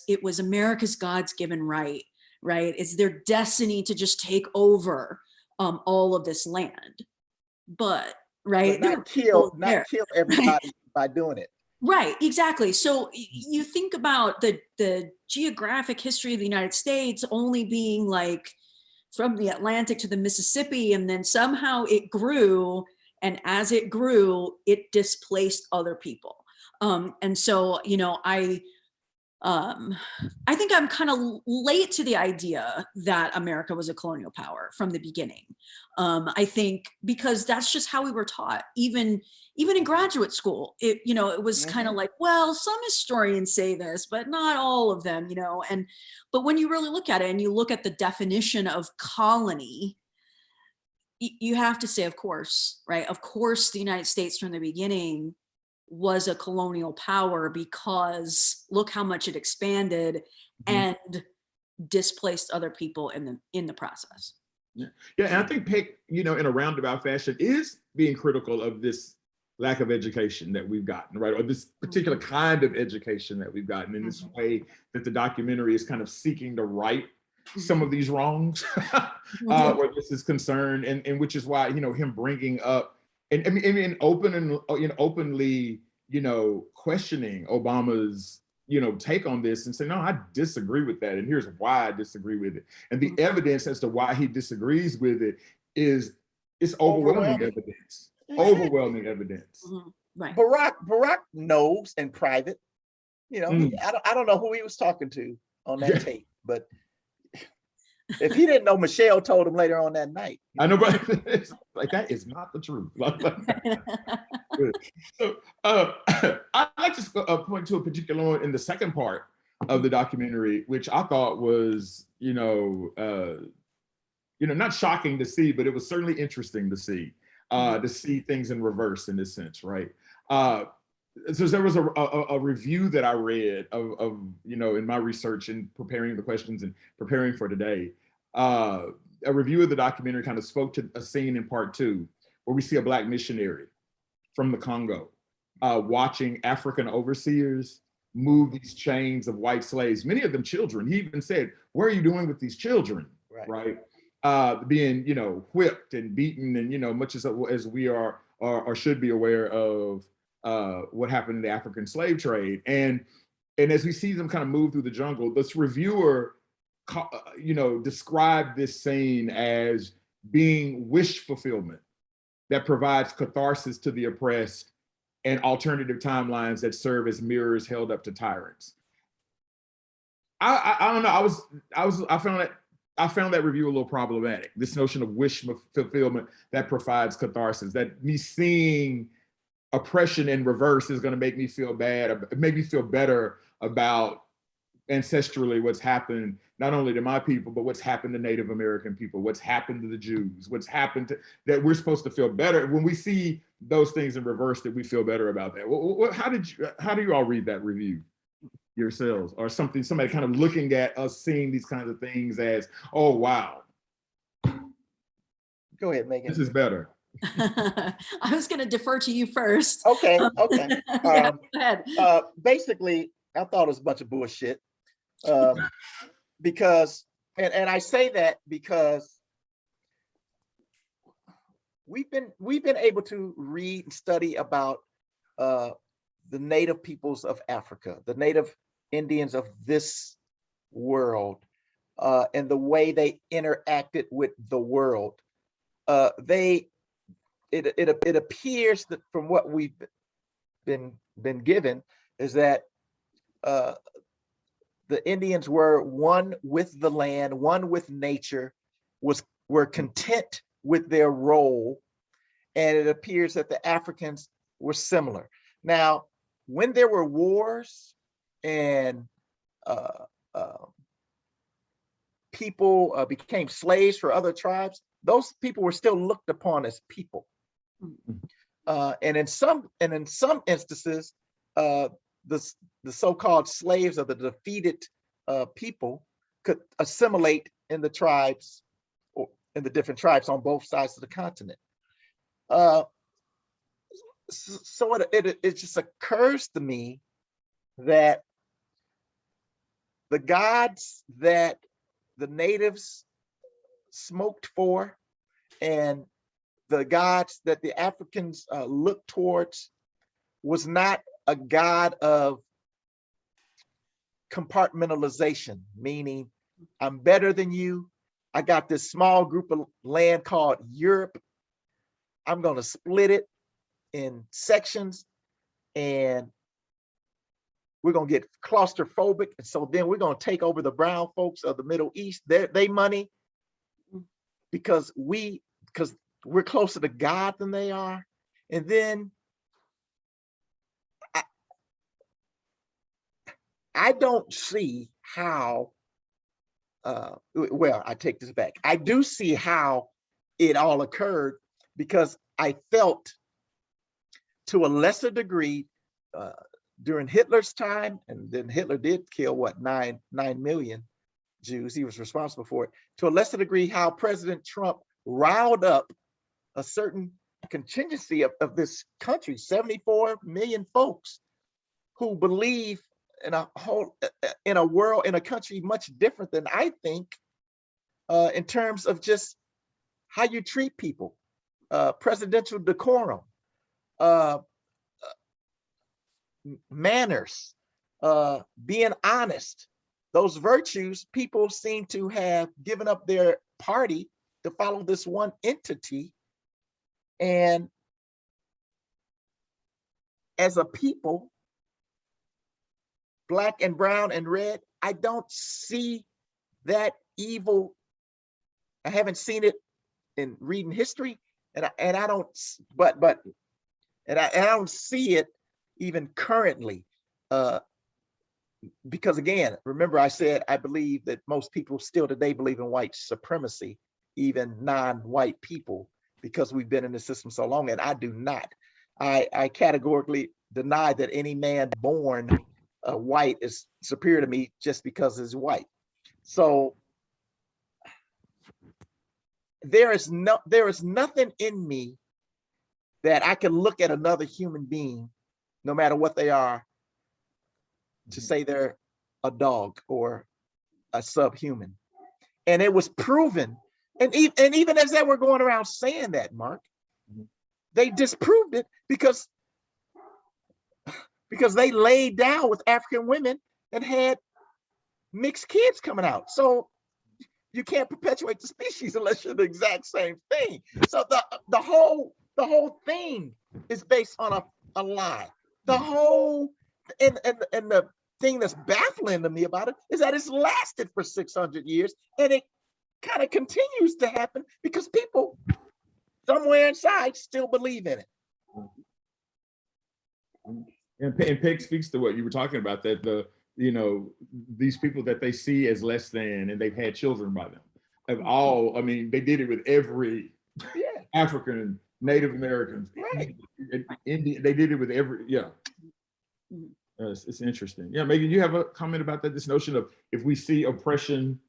Speaker 5: it was America's God's given right? It's their destiny to just take over all of this land, but right,
Speaker 4: but not kill everybody, right, by doing it.
Speaker 5: Right, exactly. So you think about the geographic history of the United States only being like from the Atlantic to the Mississippi, and then somehow it grew, and as it grew, it displaced other people. And so, you know, I think I'm kind of late to the idea that America was a colonial power from the beginning. I think because that's just how we were taught, even in graduate school. It, you know, it was kind of like, well, some historians say this, but not all of them, you know. But when you really look at it and you look at the definition of colony, you have to say, of course, right? Of course, the United States from the beginning was a colonial power, because look how much it expanded and displaced other people in the process.
Speaker 2: Yeah, and I think Peck, you know, in a roundabout fashion, is being critical of this lack of education that we've gotten, right? Or this particular kind of education that we've gotten, in this way that the documentary is kind of seeking to right some of these wrongs where this is concerned, and which is why, you know, him bringing up and I mean openly, you know, questioning Obama's, you know, take on this and say, no, I disagree with that, and here's why I disagree with it. And the evidence as to why he disagrees with it is overwhelming evidence. Overwhelming evidence.
Speaker 5: Right.
Speaker 4: Barack knows in private, you know, I don't know who he was talking to on that tape, but if he didn't know, Michelle told him later on that night.
Speaker 2: I know, but it's like, that is not the truth. So I'd like to point to a particular one in the second part of the documentary, which I thought was, you know, not shocking to see, but it was certainly interesting to see things in reverse in this sense, right? So there was a review that I read of, you know, in my research and preparing the questions and preparing for today. A review of the documentary kind of spoke to a scene in part 2 where we see a Black missionary from the Congo watching African overseers move these chains of white slaves, many of them children. He even said, "What are you doing with these children?" Right? Being, you know, whipped and beaten, and, you know, much as we are or should be aware of what happened in the African slave trade. And as we see them kind of move through the jungle, this reviewer, you know, described this scene as being wish fulfillment that provides catharsis to the oppressed and alternative timelines that serve as mirrors held up to tyrants. I don't know. I found that review a little problematic. This notion of wish fulfillment that provides catharsis, that me seeing oppression in reverse is going to make me feel bad, make me feel better about ancestrally what's happened, not only to my people, but what's happened to Native American people, what's happened to the Jews, what's happened to, that we're supposed to feel better when we see those things in reverse, that we feel better about that. How do you all read that review yourselves, or somebody kind of looking at us seeing these kinds of things as, oh, wow.
Speaker 4: Go ahead, Megan.
Speaker 2: This is better.
Speaker 5: I was going to defer to you first.
Speaker 4: Okay.
Speaker 5: Yeah, go ahead.
Speaker 4: Basically, I thought it was a bunch of bullshit. Because, and I say that because we've been able to read and study about the native peoples of Africa, the native Indians of this world, and the way they interacted with the world. It appears that from what we've been given is that the Indians were one with the land, one with nature, were content with their role, and it appears that the Africans were similar. Now, when there were wars and people became slaves for other tribes, those people were still looked upon as people. And in some instances, the so-called slaves of the defeated people could assimilate in the tribes, or in the different tribes on both sides of the continent. So it just occurs to me that the gods that the natives smoked for and the gods that the Africans looked towards was not a god of compartmentalization, meaning I'm better than you. I got this small group of land called Europe. I'm going to split it in sections and we're going to get claustrophobic. And so then we're going to take over the brown folks of the Middle East, they money, because we're closer to God than they are. And then I don't see how, well, I take this back. I do see how it all occurred, because I felt to a lesser degree during Hitler's time, and then Hitler did kill what, 9 million Jews. He was responsible for it. To a lesser degree, how President Trump riled up a certain contingency of this country, 74 million folks who believe in a world, in a country much different than I think, in terms of just how you treat people, presidential decorum, manners, being honest. Those virtues, people seem to have given up their party to follow this one entity. And as a people, Black and brown and red, I don't see that evil. I haven't seen it in reading history, and I don't see it even currently, because again, remember I said I believe that most people still today believe in white supremacy, even non-white people, because we've been in the system so long, and I do not. I categorically deny that any man born white is superior to me just because he's white. So there is nothing in me that I can look at another human being, no matter what they are, to say they're a dog or a subhuman. And it was proven, and even as they were going around saying that, Mark, they disproved it because they laid down with African women and had mixed kids coming out. So you can't perpetuate the species unless you're the exact same thing. So the whole thing is based on a lie. The whole and the thing that's baffling to me about it is that it's lasted for 600 years, and it kind of continues to happen because people somewhere inside still believe in it.
Speaker 2: And Peck speaks to what you were talking about, that these people that they see as less than, and they've had children by them, of all, I mean, they did it with every African, Native Americans,
Speaker 4: right.
Speaker 2: Indian, they did it with every, it's interesting. Yeah, Megan, you have a comment about that, this notion of if we see oppression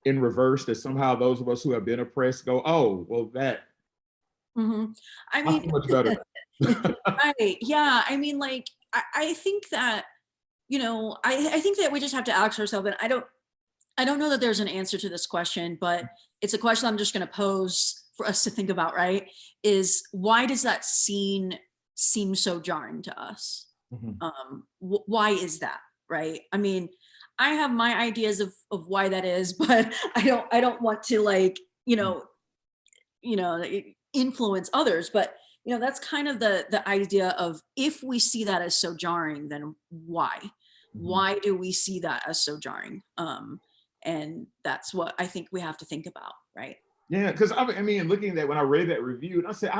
Speaker 2: in reverse, that somehow those of us who have been oppressed go, oh, well, that,
Speaker 5: I mean,
Speaker 2: much better.
Speaker 5: right, yeah, I mean, like, I think that, I think that we just have to ask ourselves, and I don't know that there's an answer to this question, but it's a question I'm just going to pose for us to think about, right, is why does that scene seem so jarring to us? Why is that, right? I mean, I have my ideas of why that is, but I don't want to, like, influence others, but that's kind of the idea of, if we see that as so jarring, then why do we see that as so jarring? And that's what I think we have to think about, right?
Speaker 2: Yeah, because I mean, looking at that, when I read that review, and I said,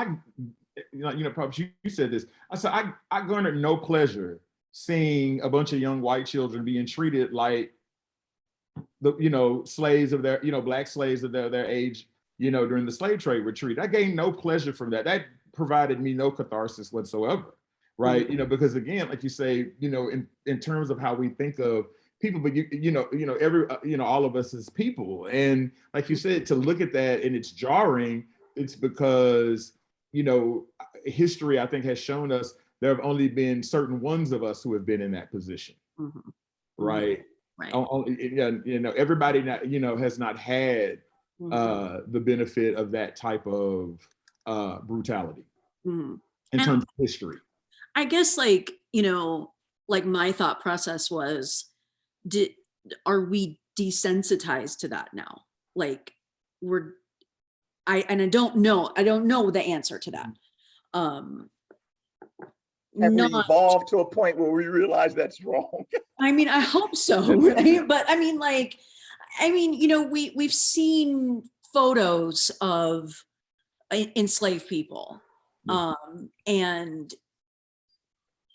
Speaker 2: probably you said this. I said, I garnered no pleasure seeing a bunch of young white children being treated like the slaves of their black slaves of their age during the slave trade were treated. I gained no pleasure from that. That provided me no catharsis whatsoever, right? Because again, like you say, in terms of how we think of people, but all of us as people, and like you said, to look at that and it's jarring. It's because history, I think, has shown us there have only been certain ones of us who have been in that position, right?
Speaker 5: Right.
Speaker 2: Everybody has not had the benefit of that type of brutality in terms of history.
Speaker 5: I guess, like my thought process was, are we desensitized to that now? Like, I don't know the answer to that.
Speaker 4: Have we evolved to a point where we realize that's wrong?
Speaker 5: I mean, I hope so, right? But I mean, we've seen photos of enslaved people, and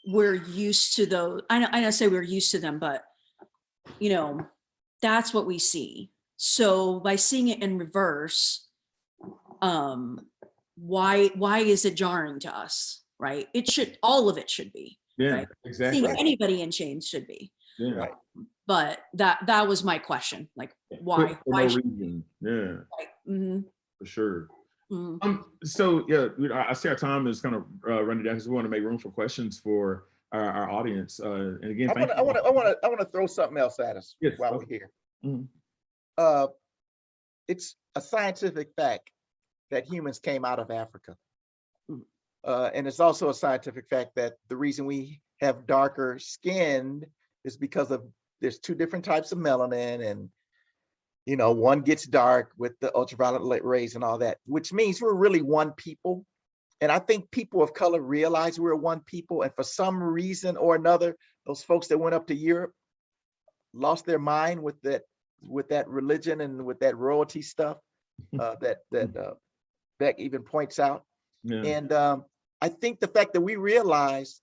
Speaker 5: we're used to those. I don't say we're used to them, but that's what we see. So by seeing it in reverse, why is it jarring to us, right? All of it should be.
Speaker 2: Yeah,
Speaker 5: right?
Speaker 2: exactly.
Speaker 5: Seeing anybody in chains should be.
Speaker 2: Yeah. Right.
Speaker 5: But that was my question. Like, why?
Speaker 2: For no reason. Yeah.
Speaker 5: Right.
Speaker 2: For sure. So yeah, I see our time is kind of running down because we want to make room for questions for our audience. And again,
Speaker 4: I want to throw something else at us while we're here. It's a scientific fact that humans came out of Africa. And it's also a scientific fact that the reason we have darker skin is because of there's two different types of melanin, and one gets dark with the ultraviolet rays and all that, which means we're really one people. And I think people of color realize we're one people, and for some reason or another, those folks that went up to Europe lost their mind with that religion and with that royalty stuff that Beck even points out. Yeah. And I think the fact that we realize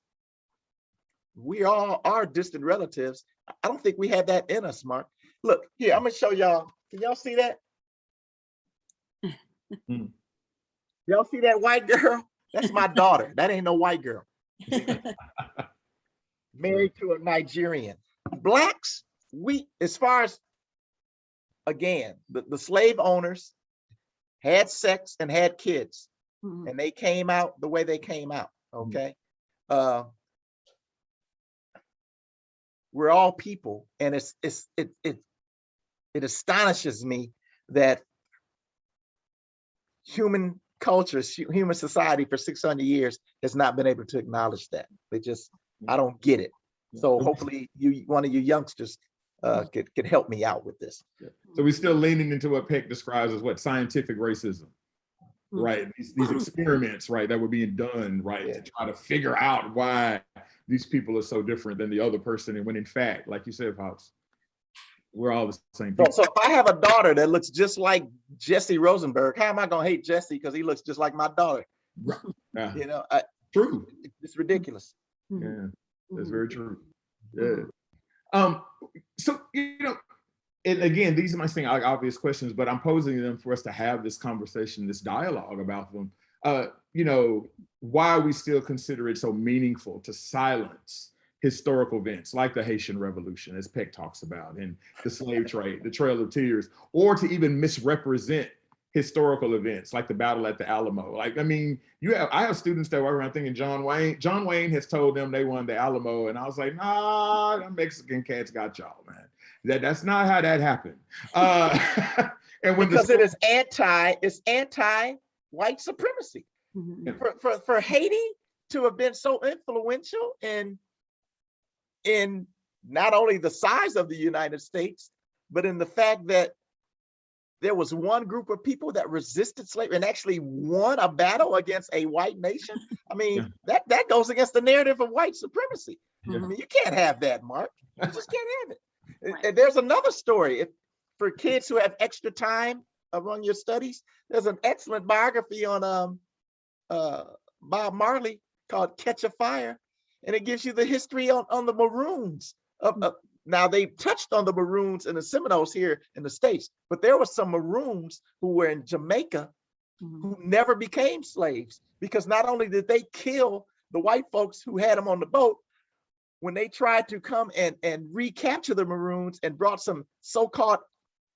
Speaker 4: we all are distant relatives, I don't think we have that in us, Mark. Look, here, I'm gonna show y'all. Can y'all see that? Y'all see that white girl? That's my daughter. That ain't no white girl. Married to a Nigerian. Blacks, as far as, again, the slave owners had sex and had kids, and they came out the way they came out, okay? We're all people, and it astonishes me that human culture, human society for 600 years has not been able to acknowledge that. I don't get it. So hopefully one of you youngsters could help me out with this.
Speaker 2: So we're still leaning into what Peck describes as scientific racism, right? These experiments, right, that were being done, right, to try to figure out why these people are so different than the other person, and when in fact, like you said, Pops, we're all the same people.
Speaker 4: So if I have a daughter that looks just like Jesse Rosenberg, how am I gonna hate Jesse because he looks just like my daughter?
Speaker 2: Yeah.
Speaker 4: True. It's ridiculous.
Speaker 2: Yeah, that's very true. Yeah. So and again, these might seem like obvious questions, but I'm posing them for us to have this conversation, this dialogue about them. Why we still consider it so meaningful to silence historical events like the Haitian Revolution, as Peck talks about, and the slave trade, the Trail of Tears, or to even misrepresent historical events like the battle at the Alamo. Like, I mean, I have students that walk around thinking John Wayne has told them they won the Alamo, and I was like, nah, the Mexican cats got y'all, man. That's not how that happened. And when
Speaker 4: because it's anti white supremacy.
Speaker 5: Mhm.
Speaker 4: For Haiti to have been so influential in not only the size of the United States, but in the fact that there was one group of people that resisted slavery and actually won a battle against a white nation. I mean, that goes against the narrative of white supremacy.
Speaker 2: Yeah.
Speaker 4: I mean, you can't have that, Mark. You just can't have it.
Speaker 5: Right.
Speaker 4: And there's another story. For kids who have extra time among your studies, there's an excellent biography on Bob Marley called Catch a Fire. And it gives you the history on the Maroons. Now, they touched on the Maroons and the Seminoles here in the States, but there were some Maroons who were in Jamaica who never became slaves, because not only did they kill the white folks who had them on the boat, when they tried to come and recapture the Maroons and brought some so-called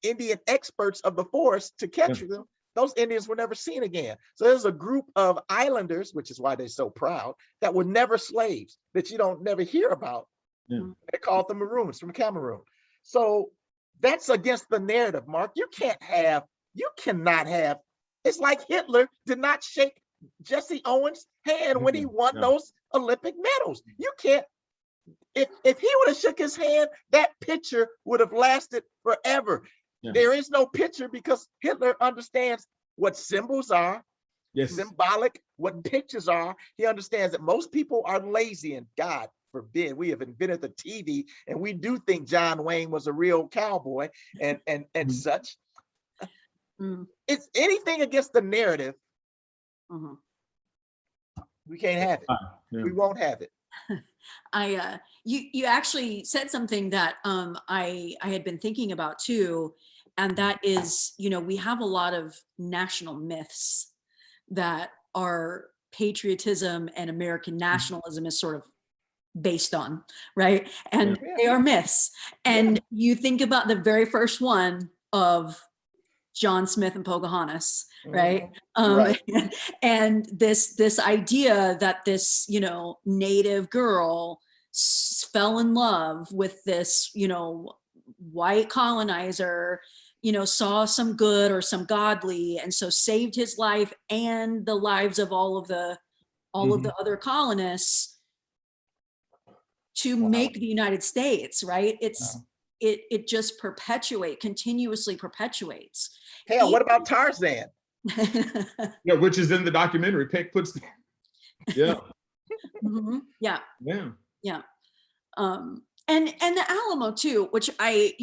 Speaker 4: Indian experts of the forest to capture them, those Indians were never seen again. So there's a group of islanders, which is why they're so proud, that were never slaves, that you don't never hear about.
Speaker 2: Yeah.
Speaker 4: They called the Maroons from Cameroon. So that's against the narrative, Mark. You cannot have, it's like Hitler did not shake Jesse Owens' hand when he won those Olympic medals. You can't, if he would have shook his hand, that picture would have lasted forever.
Speaker 2: Yeah.
Speaker 4: There is no picture because Hitler understands what symbols are, symbolic, what pictures are. He understands that most people are lazy, and God forbid, we have invented the TV and we do think John Wayne was a real cowboy and such. It's anything against the narrative. We can't have it. We won't have it.
Speaker 5: You actually said something that I had been thinking about too, and that is, we have a lot of national myths that our patriotism and American nationalism is sort of based on, right? And they are myths. And you think about the very first one of John Smith and Pocahontas, right? And this idea that this, native girl fell in love with this, white colonizer, saw some good or some godly, and so saved his life and the lives of all of the other colonists to make the United States, right? It just continuously perpetuates.
Speaker 4: Hell, what about Tarzan?
Speaker 2: Yeah, which is in the documentary. Peck puts
Speaker 5: Yeah. And the Alamo too, which I,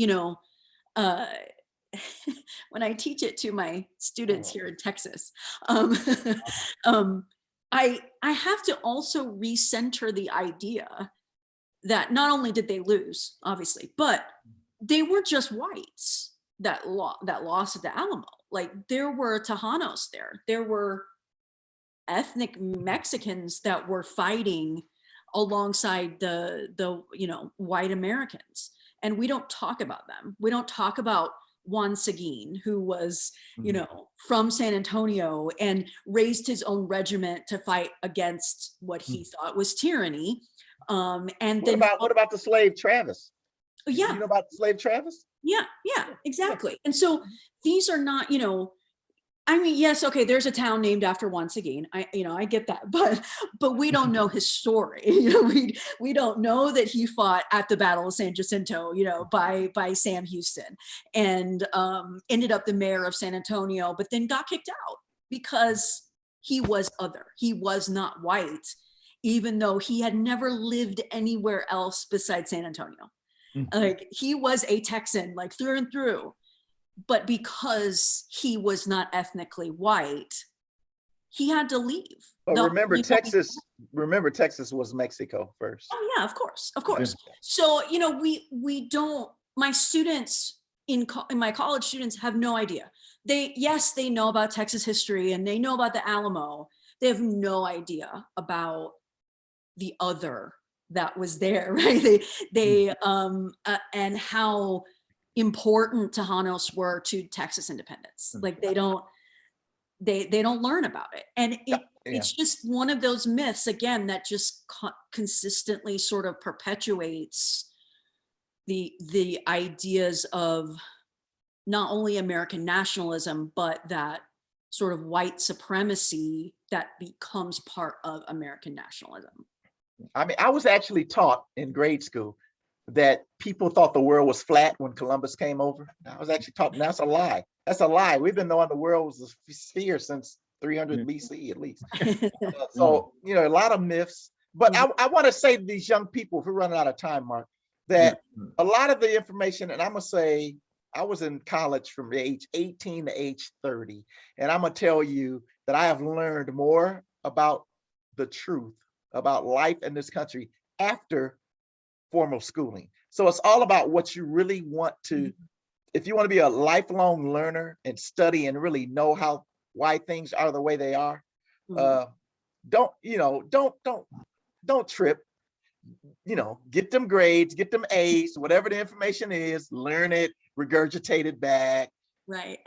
Speaker 5: when I teach it to my students here in Texas, I have to also recenter the idea that not only did they lose, obviously, but they weren't just whites that lost at the Alamo. Like, there were Tejanos there. There were ethnic Mexicans that were fighting alongside the white Americans. And we don't talk about them. We don't talk about Juan Seguin, who was, from San Antonio and raised his own regiment to fight against what he thought was tyranny. And
Speaker 4: what about the slave Travis?
Speaker 5: Yeah.
Speaker 4: You know about the slave Travis?
Speaker 5: Yeah, exactly. And so these are not, yes, okay, there's a town named after Juan Seguin. I get that, but we don't know his story. We don't know that he fought at the Battle of San Jacinto, by Sam Houston, and ended up the mayor of San Antonio, but then got kicked out because he was other. He was not white, even though he had never lived anywhere else besides San Antonio. Like, he was a Texan, like, through and through. But because he was not ethnically white, he had to leave.
Speaker 4: But remember, Texas was Mexico first.
Speaker 5: Oh yeah, of course. So, we don't, my students in my college students have no idea. They know about Texas history and they know about the Alamo. They have no idea about the other that was there, right? They and how important Tejanos were to Texas independence. Like, they don't learn about it. And it's just one of those myths, again, that just consistently sort of perpetuates the ideas of not only American nationalism, but that sort of white supremacy that becomes part of American nationalism.
Speaker 4: I mean, I was actually taught in grade school that people thought the world was flat when Columbus came over. I was actually taught, and that's a lie. That's a lie. We've been knowing the world was a sphere since 300 BC at least. So, you know, a lot of myths. But I want to say to these young people, if we're running out of time, Mark, that a lot of the information, and I'm going to say, I was in college from age 18 to age 30. And I'm going to tell you that I have learned more about the truth about life in this country after formal schooling. So it's all about what you really want to, if you want to be a lifelong learner and study and really know why things are the way they are, don't trip, you know, get them grades, get them A's, whatever the information is, learn it, regurgitate it back.
Speaker 5: Right.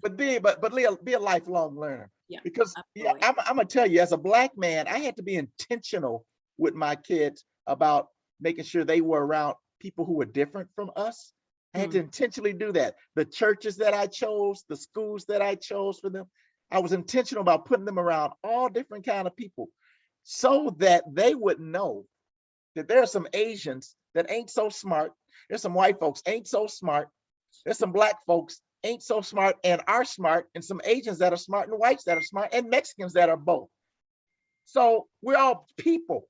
Speaker 4: But be a lifelong learner.
Speaker 5: Yeah,
Speaker 4: because I'm gonna tell you, as a Black man, I had to be intentional with my kids about making sure they were around people who were different from us. I had to intentionally do that. The churches that I chose, the schools that I chose for them, I was intentional about putting them around all different kind of people so that they would know that there are some Asians that ain't so smart. There's some white folks ain't so smart. There's some Black folks ain't so smart and are smart, and some Asians that are smart and whites that are smart and Mexicans that are both. So we're all people.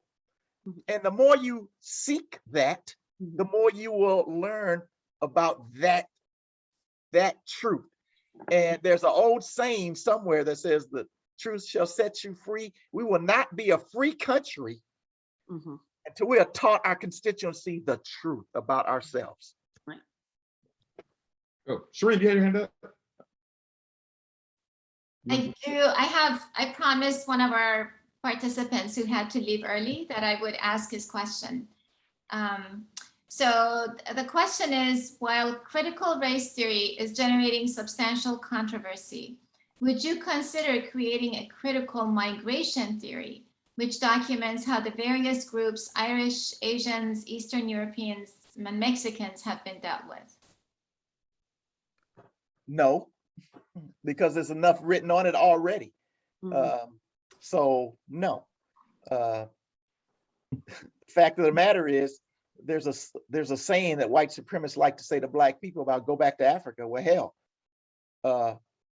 Speaker 4: And the more you seek that, the more you will learn about that truth. And there's an old saying somewhere that says the truth shall set you free. We will not be a free country until we are taught our constituency the truth about ourselves.
Speaker 2: Oh, Shireen, do you have your hand up?
Speaker 1: I do. I promised one of our participants who had to leave early that I would ask his question. So the question is, while critical race theory is generating substantial controversy, would you consider creating a critical migration theory, which documents how the various groups, Irish, Asians, Eastern Europeans, and Mexicans have been dealt with?
Speaker 4: No, because there's enough written on it already. So no. Fact of the matter is, there's a saying that white supremacists like to say to Black people about go back to Africa. Well, hell,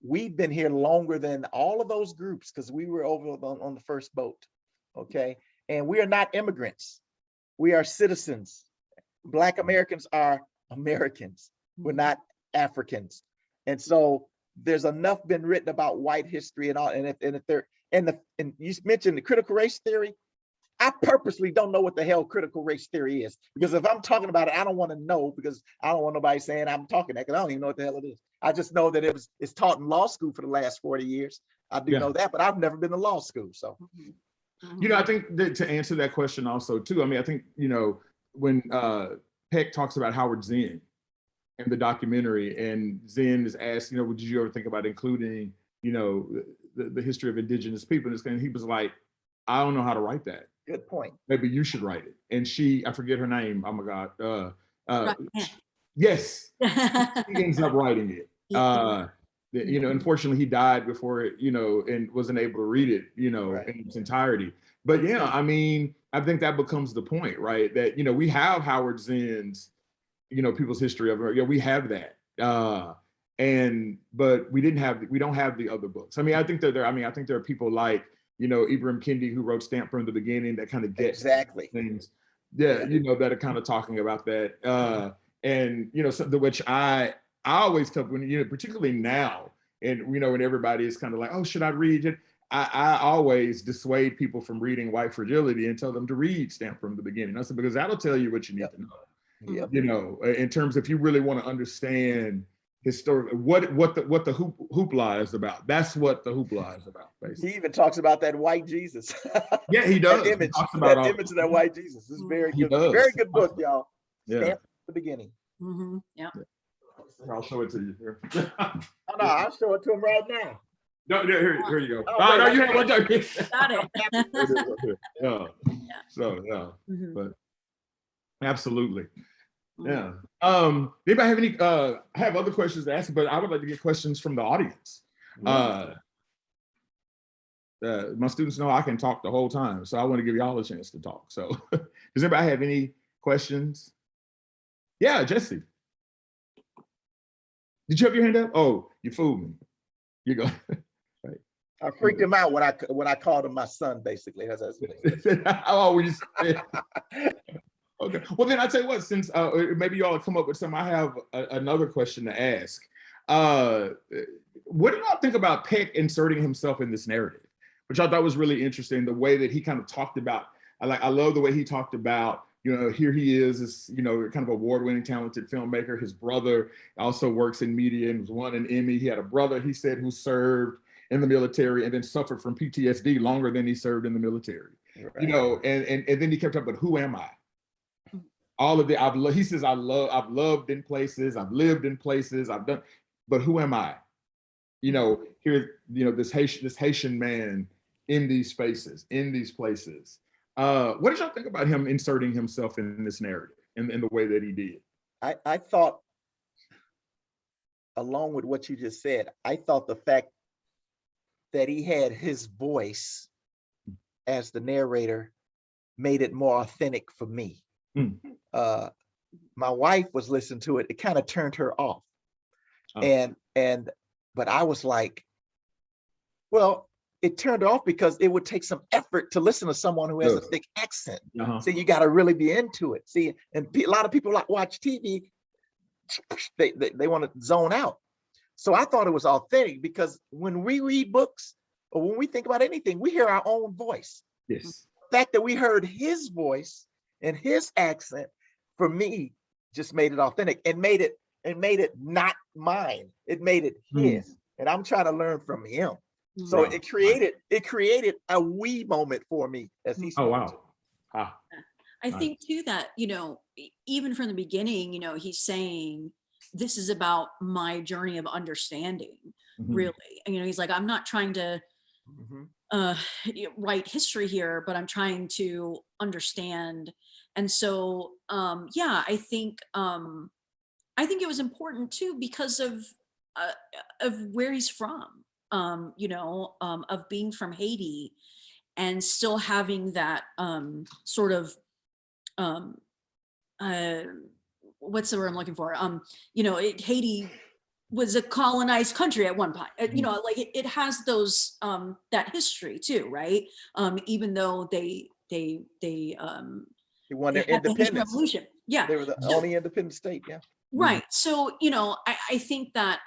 Speaker 4: we've been here longer than all of those groups because we were over on the first boat, okay? And we are not immigrants. We are citizens. Black Americans are Americans. We're not Africans. And so there's enough been written about white history and all, and you mentioned the critical race theory. I purposely don't know what the hell critical race theory is, because if I'm talking about it, I don't want to know, because I don't want nobody saying I'm talking that, because I don't even know what the hell it is. I just know that it's taught in law school for the last 40 years. I do know that, but I've never been to law school. So,
Speaker 2: you know, I think that to answer that question also too, I mean, I think, you know, when Peck talks about Howard Zinn in the documentary, and Zinn is asked, you know, did you ever think about including, you know, the history of indigenous people? And he was like, I don't know how to write that.
Speaker 4: Good point.
Speaker 2: Maybe you should write it. And she, I forget her name. Oh my God. Yes, she ends up writing it. You know, unfortunately, he died before it, you know, and wasn't able to read it, you know, in its entirety. But yeah, I mean, I think that becomes the point, right? That, you know, we have Howard Zinn's, you know, people's history of America. Yeah, we have that. But we don't have the other books. I mean, I think that there are people like, you know, Ibram Kendi, who wrote Stamped from the Beginning, that kind of gets things. Yeah, you know, that are kind of talking about that. And, you know, something which I always tell, when, you know, particularly now, and, you know, when everybody is kind of like, oh, should I read it? I always dissuade people from reading White Fragility and tell them to read Stamped from the Beginning. I said, because that'll tell you what you need to know. You know, in terms, if you really want to understand historic, what the hoopla is about. That's what the hoopla is about, basically.
Speaker 4: He even talks about that white Jesus.
Speaker 2: Yeah, he does.
Speaker 4: That image, of that white Jesus. This is very good. Very good book, y'all. Stamped from the Beginning.
Speaker 5: Yeah.
Speaker 2: I'll show it to you here.
Speaker 4: Oh, no, I'll show it to him right now.
Speaker 2: No, here you go.
Speaker 4: Oh,
Speaker 2: no, you have one.
Speaker 5: Got it.
Speaker 2: Yeah. So yeah, but absolutely. Yeah. Anybody have any have other questions to ask? But I would like to get questions from the audience. my students know I can talk the whole time, so I want to give y'all a chance to talk. So does anybody have any questions? Yeah, Jesse. Did you have your hand up? Oh, you fooled me. You go. Right.
Speaker 4: I freaked him out when I called him my son, basically.
Speaker 2: Oh, we just okay. Well, then I tell you what, since maybe y'all will come up with some, I have another question to ask. What do y'all think about Peck inserting himself in this narrative, which I thought was really interesting, the way that he kind of talked about, I love the way he talked about, here he is, this, kind of award-winning, talented filmmaker. His brother also works in media and was won an Emmy. He had a brother, he said, who served in the military and then suffered from PTSD longer than he served in the military. Right. And then he kept up, but who am I? All of the, he says, I've loved in places, I've lived in places, I've done, but who am I? Here, this Haitian man in these spaces, in these places. What did y'all think about him inserting himself in this narrative in the way that he did?
Speaker 4: I thought, along with what you just said, I thought the fact that he had his voice as the narrator made it more authentic for me. My wife was listening to it, it kind of turned her off. Oh. But I was like, well, it turned off because it would take some effort to listen to someone who has a thick accent. So you got to really be into it. See, and a lot of people watch TV, they want to zone out. So I thought it was authentic, because when we read books or when we think about anything, we hear our own voice.
Speaker 2: Yes.
Speaker 4: The fact that we heard his voice and his accent, for me, just made it authentic and made it not mine. It made it his. And I'm trying to learn from him. So it created a we moment for me as he spoke.
Speaker 2: Oh, wow.
Speaker 5: I think too that, even from the beginning, he's saying, this is about my journey of understanding, really. And, he's like, I'm not trying to write history here, but I'm trying to understand. And so, I think it was important too, because of where he's from. Of being from Haiti and still having that sort of what's the word I'm looking for? Haiti was a colonized country at one point. Like it has those that history too, right? Even though they
Speaker 4: won their independence.
Speaker 5: Revolution. Yeah,
Speaker 4: they were the only independent state. Yeah,
Speaker 5: right. So I think that.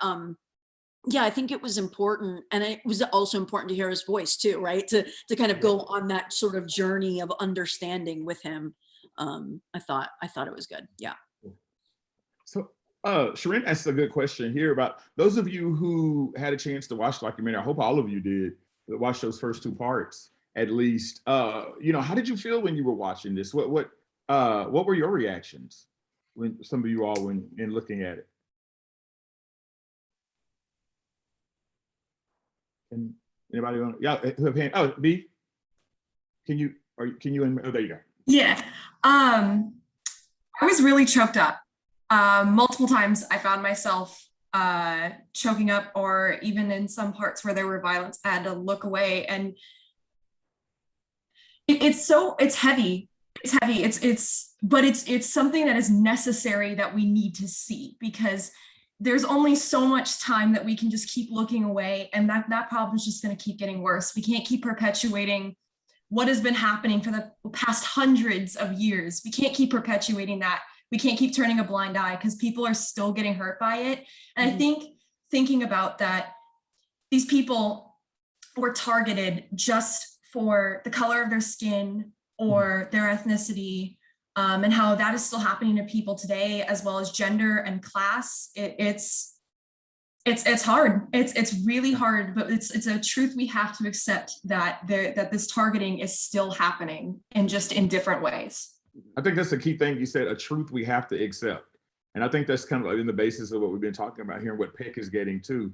Speaker 5: I think it was important, and it was also important to hear his voice too, right? To kind of go on that sort of journey of understanding with him. I thought it was good. Yeah.
Speaker 2: So Sharon asked a good question here about those of you who had a chance to watch the documentary. I hope all of you did, watch those first two parts at least. How did you feel when you were watching this? What were your reactions when some of you all when in looking at it? And anybody want? Yeah, who have hand? Oh, B. Can you? Oh, there you go.
Speaker 6: Yeah, I was really choked up. Multiple times I found myself choking up, or even in some parts where there were violence, I had to look away. And it's heavy. It's heavy. But it's something that is necessary, that we need to see, because there's only so much time that we can just keep looking away, and that problem is just going to keep getting worse. We can't keep perpetuating what has been happening for the past hundreds of years. We can't keep perpetuating that. We can't keep turning a blind eye, because people are still getting hurt by it. And I think thinking about that, these people were targeted just for the color of their skin or their ethnicity, and how that is still happening to people today, as well as gender and class. It's hard. It's really hard, but it's a truth we have to accept, that this targeting is still happening, and just in different ways.
Speaker 2: I think that's the key thing you said, a truth we have to accept. And I think that's kind of in the basis of what we've been talking about here, and what Peck is getting to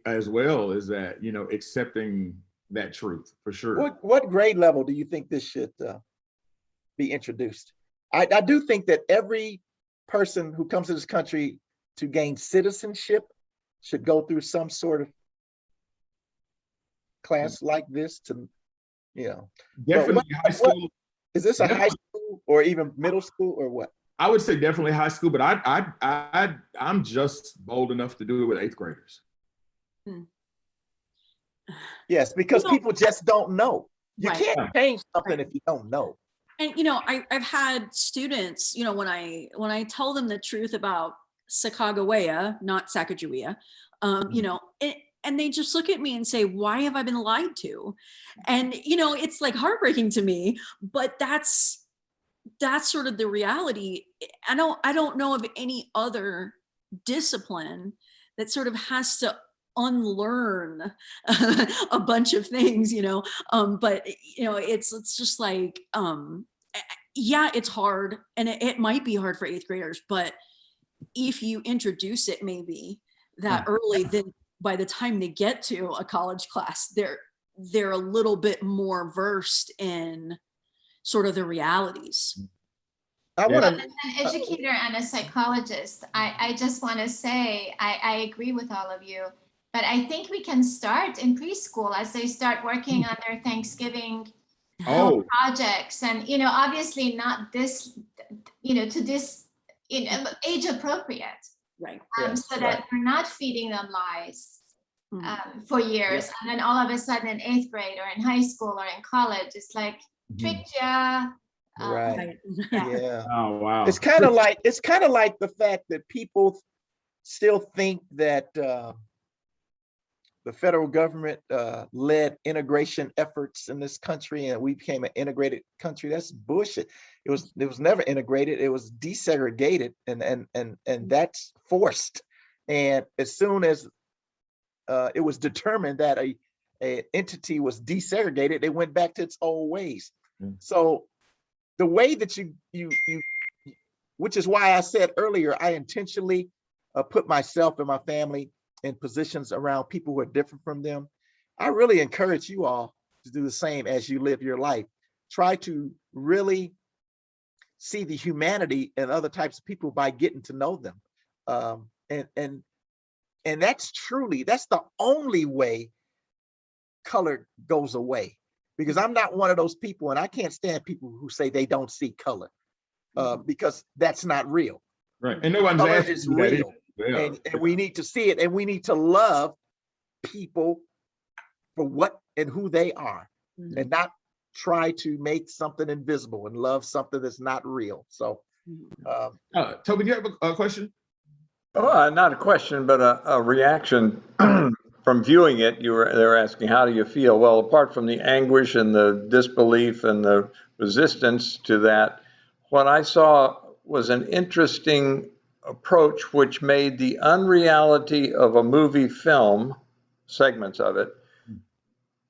Speaker 2: as well, is that, accepting that truth for sure.
Speaker 4: What grade level do you think this should be introduced? I do think that every person who comes to this country to gain citizenship should go through some sort of class like this to, you know.
Speaker 2: Definitely high school.
Speaker 4: Is this a high school or even middle school or what?
Speaker 2: I would say definitely high school, but I'm just bold enough to do it with 8th graders.
Speaker 4: Yes, because people just don't know. You
Speaker 5: Right.
Speaker 4: can't change something if you don't know.
Speaker 5: And I've had students, when I tell them the truth about Sacagawea, not Sacagawea, and they just look at me and say, "Why have I been lied to?" And it's like heartbreaking to me, but that's sort of the reality. I don't know of any other discipline that sort of has to unlearn a bunch of things, but it's just like, yeah, it's hard, and it might be hard for 8th graders, but if you introduce it maybe that early, then by the time they get to a college class, they're a little bit more versed in sort of the realities.
Speaker 4: I want
Speaker 1: As an educator and a psychologist, I just want to say I agree with all of you, but I think we can start in preschool as they start working on their Thanksgiving projects, and obviously not this, to this, age appropriate,
Speaker 5: Right.
Speaker 1: so that we're not feeding them lies for years, and then all of a sudden in 8th grade or in high school or in college, it's like tricked ya.
Speaker 4: right.
Speaker 1: Yeah.
Speaker 4: Yeah.
Speaker 2: Oh wow.
Speaker 4: It's kind of like the fact that people still think that the federal government led integration efforts in this country and we became an integrated country. That's bullshit. It was never integrated. It was desegregated, and that's forced. And as soon as it was determined that a entity was desegregated, it went back to its old ways. So the way that you which is why I said earlier, I intentionally put myself and my family in positions around people who are different from them. I really encourage you all to do the same as you live your life. Try to really see the humanity in other types of people by getting to know them. And that's the only way color goes away. Because I'm not one of those people, and I can't stand people who say they don't see color, because that's not real.
Speaker 2: Right, and no one's
Speaker 4: Color
Speaker 2: asking
Speaker 4: is
Speaker 2: you that
Speaker 4: real.
Speaker 2: either.
Speaker 4: And we need to see it, and we need to love people for what and who they are, and not try to make something invisible and love something that's not real. So,
Speaker 2: Toby, do you have a question?
Speaker 7: Oh, not a question, but a reaction from viewing it. They were asking, how do you feel? Well, apart from the anguish and the disbelief and the resistance to that, what I saw was an interesting approach which made the unreality of a movie film, segments of it,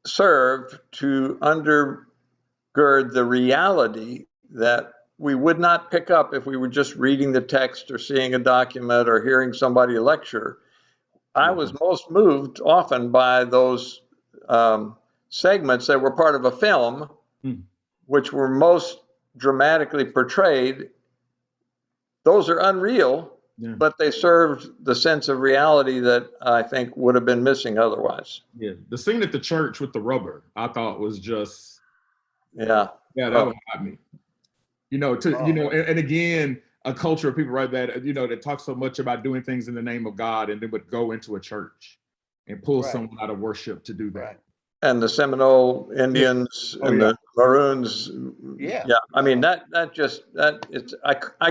Speaker 7: serve to undergird the reality that we would not pick up if we were just reading the text or seeing a document or hearing somebody lecture. I was most moved often by those segments that were part of a film, which were most dramatically portrayed. Those are unreal, but they served the sense of reality that I think would have been missing otherwise.
Speaker 2: Yeah, the scene at the church with the rubber, I thought was just,
Speaker 7: that
Speaker 2: would have me. And again, a culture of people, right, that that talk so much about doing things in the name of God, and then would go into a church and pull someone out of worship to do that.
Speaker 4: right.
Speaker 7: And the Seminole Indians and the Maroons. I mean, I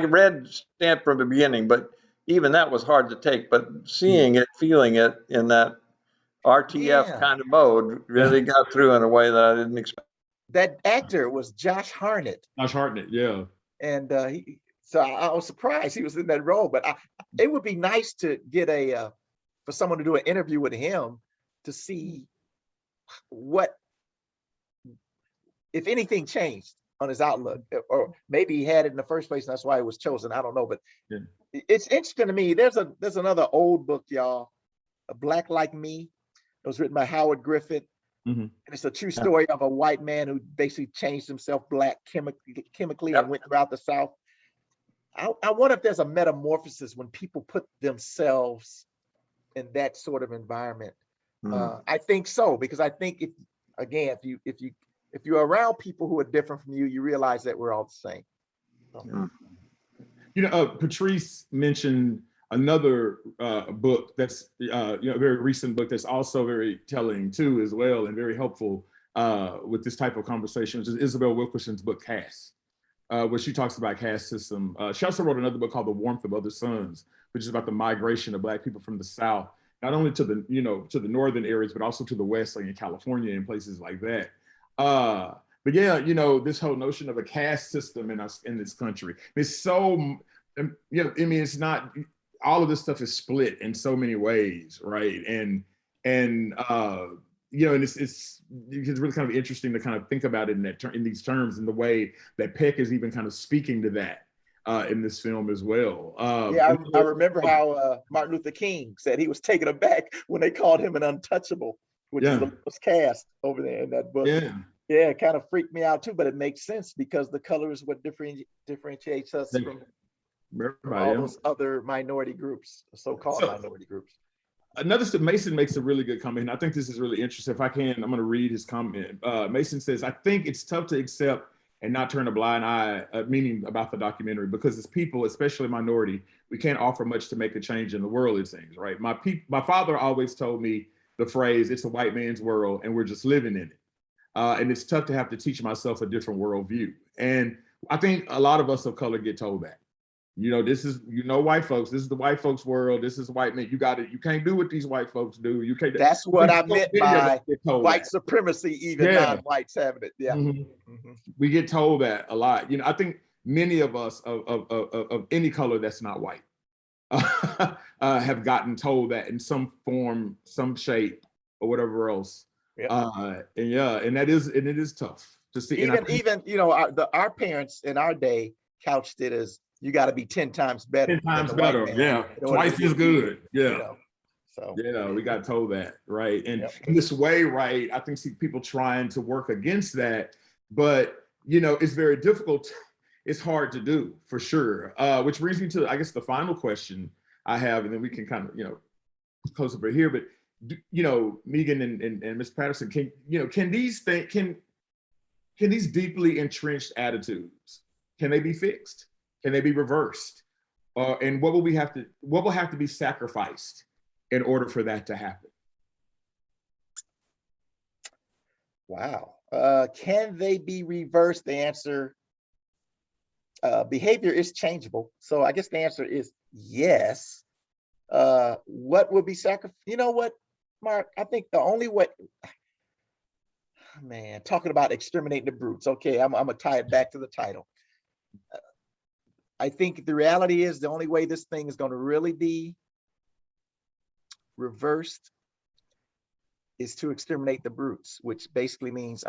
Speaker 7: read Stamp from the beginning, but even that was hard to take. But seeing it, feeling it in that RTF kind of mode really got through in a way that I didn't expect.
Speaker 4: That actor was Josh Hartnett.
Speaker 2: Josh Hartnett, yeah.
Speaker 4: And so I was surprised he was in that role. But it would be nice to get for someone to do an interview with him to see what, if anything, changed on his outlook, or maybe he had it in the first place and that's why it was chosen. I don't know, but it's interesting to me. There's another old book, y'all, A Black Like Me. It was written by Howard Griffith. And it's a true story of a white man who basically changed himself black chemically and went throughout the South. I wonder if there's a metamorphosis when people put themselves in that sort of environment. I think so, because I think if you're around people who are different from you, you realize that we're all the same. So.
Speaker 2: You know, Patrice mentioned another book that's a very recent book that's also very telling too, as well, and very helpful with this type of conversation, which is Isabel Wilkerson's book Caste, where she talks about caste system. She also wrote another book called The Warmth of Other Suns, which is about the migration of Black people from the South, not only to the northern areas, but also to the West, like in California and places like that. But yeah, this whole notion of a caste system in this country, it's so, I mean, it's not, all of this stuff is split in so many ways, right? And it's really kind of interesting to kind of think about it in these terms, and the way that Peck is even kind of speaking to that in this film as well.
Speaker 4: I remember how Martin Luther King said he was taken aback when they called him an untouchable, which was caste over there in that book. Yeah, it kind of freaked me out too, but it makes sense because the color is what differentiates us from all those other minority groups, so-called minority groups.
Speaker 2: Another step, Mason makes a really good comment. I think this is really interesting. If I can, I'm going to read his comment. Mason says, I think it's tough to accept and not turn a blind eye, meaning about the documentary, because as people, especially minority, we can't offer much to make a change in the world, it seems, right? My father always told me the phrase, it's a white man's world and we're just living in it. And it's tough to have to teach myself a different worldview. And I think a lot of us of color get told that. This is, white folks, this is the white folks world, this is white men, you can't do what these white folks do. You can't.
Speaker 4: That's what I meant by white supremacy, even non-whites having it. Yeah.
Speaker 2: We get told that a lot. I think many of us of any color that's not white have gotten told that in some form, some shape, or whatever else. And it is tough to see.
Speaker 4: Even our parents in our day couched it as, you got to be 10 times better.
Speaker 2: 10 times better, twice as good. We got told that, right? And in this way, right, I think see people trying to work against that, but it's very difficult. It's hard to do, for sure. Which brings me to, I guess, the final question I have, and then we can kind of close over here. But Megan and Ms. Patterson, can these deeply entrenched attitudes, can they be fixed? Can they be reversed? And what will have to be sacrificed in order for that to happen?
Speaker 4: Wow. Can they be reversed? The answer, behavior is changeable. So I guess the answer is yes. What will be sacrificed? You know what, Mark? I think the only way, talking about exterminating the brutes. Okay, I'm gonna tie it back to the title. I think the reality is the only way this thing is going to really be reversed is to exterminate the brutes, which basically means,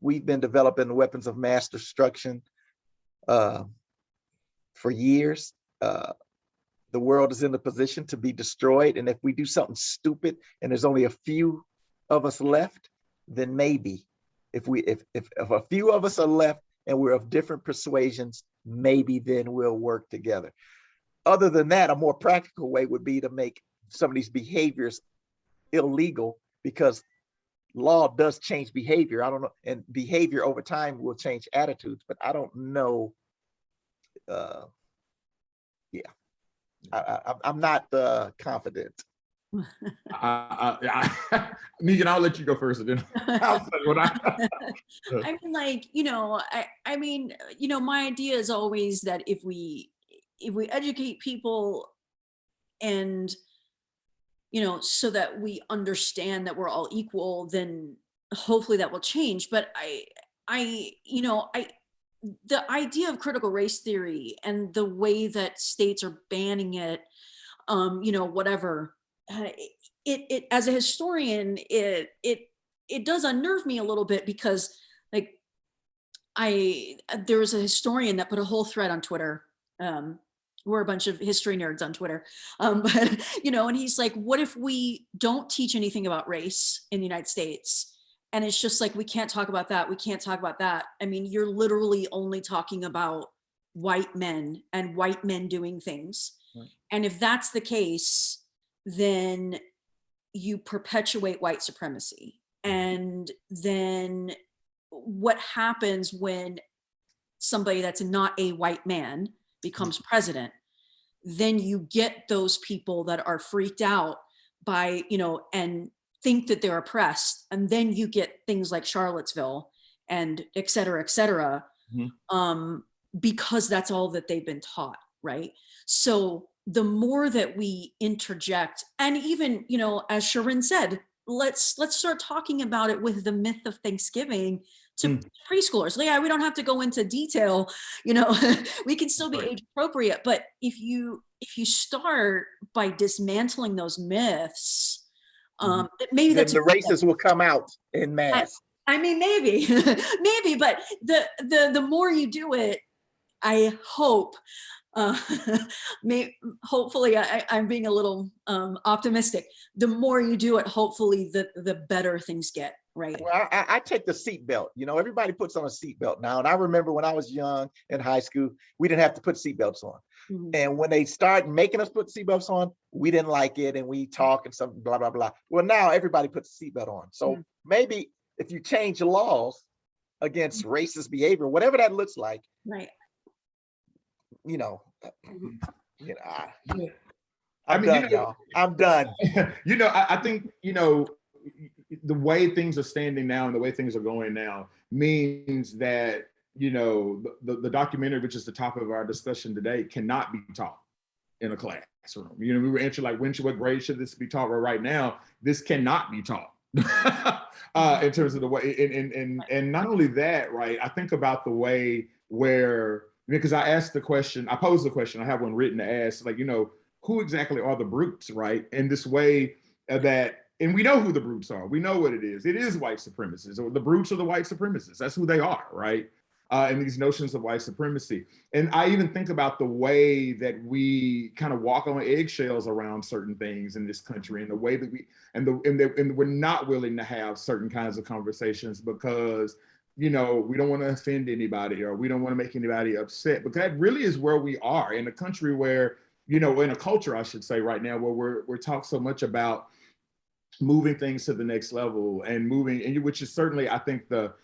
Speaker 4: we've been developing weapons of mass destruction for years. The world is in a position to be destroyed, and if we do something stupid and there's only a few of us left, then maybe if a few of us are left and we're of different persuasions, maybe then we'll work together. Other than that, a more practical way would be to make some of these behaviors illegal, because law does change behavior. I don't know, and behavior over time will change attitudes, but I don't know. I'm not confident.
Speaker 2: Megan, I'll let you go first, and then I'll say what
Speaker 5: my idea is always that if we educate people, and so that we understand that we're all equal, then hopefully that will change. But the idea of critical race theory and the way that states are banning it, whatever. It as a historian, it does unnerve me a little bit, because there was a historian that put a whole thread on Twitter. We're a bunch of history nerds on Twitter, but and he's like, what if we don't teach anything about race in the United States? And it's just like, we can't talk about that. We can't talk about that. You're literally only talking about white men and white men doing things. Right. And if that's the case, then you perpetuate white supremacy. And then what happens when somebody that's not a white man becomes president? Then you get those people that are freaked out by, and think that they're oppressed. And then you get things like Charlottesville and et cetera, because that's all that they've been taught, right? So the more that we interject, and even, as Sharon said, let's start talking about it with the myth of Thanksgiving to preschoolers. Yeah, we don't have to go into detail, we can still be age appropriate, but if you start by dismantling those myths, maybe
Speaker 4: Then
Speaker 5: that's
Speaker 4: the racists will come out in mass.
Speaker 5: I mean, maybe, maybe, but the more you do it, I hope, hopefully I'm being a little optimistic. The more you do it, hopefully the better things get, right?
Speaker 4: Well, I take the seatbelt. Everybody puts on a seatbelt now. And I remember when I was young in high school, we didn't have to put seatbelts on. And when they start making us put seatbelts on, we didn't like it, and we talk and something, blah, blah, blah. Well, now everybody puts a seatbelt on. So maybe if you change the laws against racist behavior, whatever that looks like,
Speaker 5: right?
Speaker 4: I'm done, y'all. I'm done.
Speaker 2: I think, the way things are standing now and the way things are going now means that, the documentary, which is the topic of our discussion today, cannot be taught in a classroom. We were answering like, what grade should this be taught? Well, right now, this cannot be taught in terms of the way, and not only that, right? I think about the way where, because I asked the question, I posed the question, I have one written to ask, like, who exactly are the brutes, right? In this way that, and we know who the brutes are. We know what it is. It is white supremacists, or the brutes are the white supremacists. That's who they are, right? And these notions of white supremacy. And I even think about the way that we kind of walk on eggshells around certain things in this country, and the way that and we're not willing to have certain kinds of conversations because, we don't want to offend anybody, or we don't want to make anybody upset. But that really is where we are in a country where, in a culture, I should say, right now, where we're talking so much about moving things to the next level and which is certainly, I think, that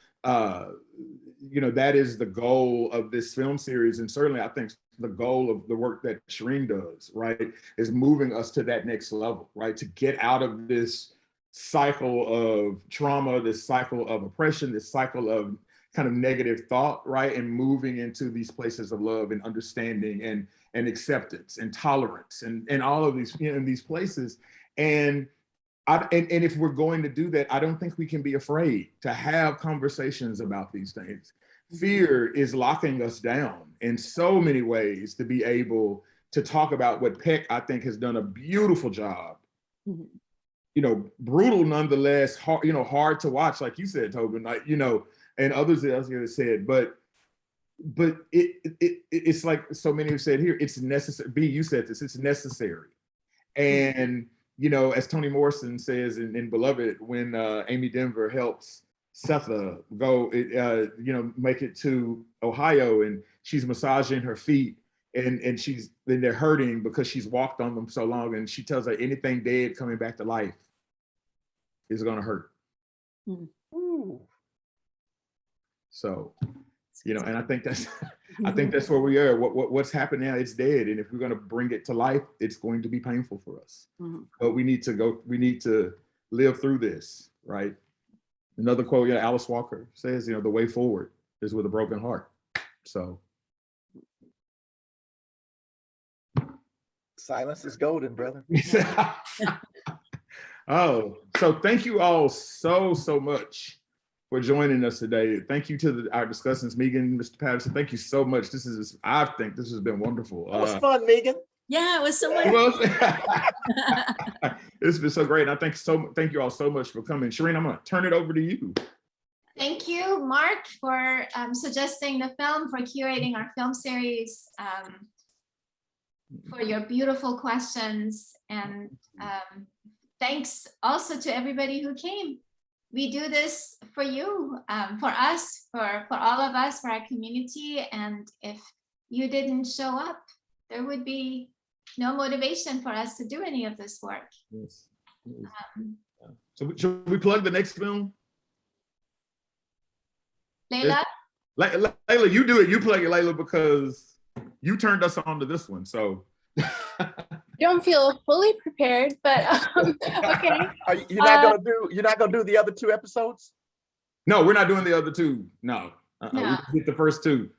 Speaker 2: is the goal of this film series. And certainly I think the goal of the work that Shireen does, right, is moving us to that next level, right? To get out of this cycle of trauma, this cycle of oppression, this cycle of kind of negative thought, right? And moving into these places of love and understanding and acceptance and tolerance and all of these, in these places. And if we're going to do that, I don't think we can be afraid to have conversations about these things. Fear is locking us down in so many ways to be able to talk about what Peck, I think, has done a beautiful job. Brutal nonetheless, hard to watch, like you said, Tobin, like, and others else have said, but it's like so many have said here, it's necessary. B, you said this, it's necessary. And as Toni Morrison says in Beloved, when Amy Denver helps Setha go, make it to Ohio, and she's massaging her feet, and then they're hurting because she's walked on them so long, and she tells her anything dead coming back to life is going to hurt.
Speaker 4: Ooh.
Speaker 2: So, and I think that's where we are. What's happened now, it's dead. And if we're going to bring it to life, it's going to be painful for us. But we need to live through this, right? Another quote, Alice Walker says, the way forward is with a broken heart. So.
Speaker 4: Silence is golden, brother.
Speaker 2: Oh, so thank you all so much for joining us today. Thank you to our discussants, Megan, Mr. Patterson. Thank you so much. I think this has been wonderful.
Speaker 4: It was fun, Megan.
Speaker 5: Yeah, it was so much.
Speaker 2: It's been so great. And thank you all so much for coming. Shireen, I'm going to turn it over to you.
Speaker 1: Thank you, Mark, for suggesting the film, for curating our film series, for your beautiful questions. And thanks also to everybody who came. We do this for you, for us, for all of us, for our community. And if you didn't show up, there would be no motivation for us to do any of this work.
Speaker 2: Yes. So should we plug the next film?
Speaker 1: Layla?
Speaker 2: Layla, you do it. You plug it, Layla, because you turned us on to this one. So
Speaker 3: Don't feel fully prepared, but okay.
Speaker 4: You're not gonna do the other 2 episodes?
Speaker 2: no, we're not doing the other 2. No. We
Speaker 1: No.
Speaker 2: just did the first 2.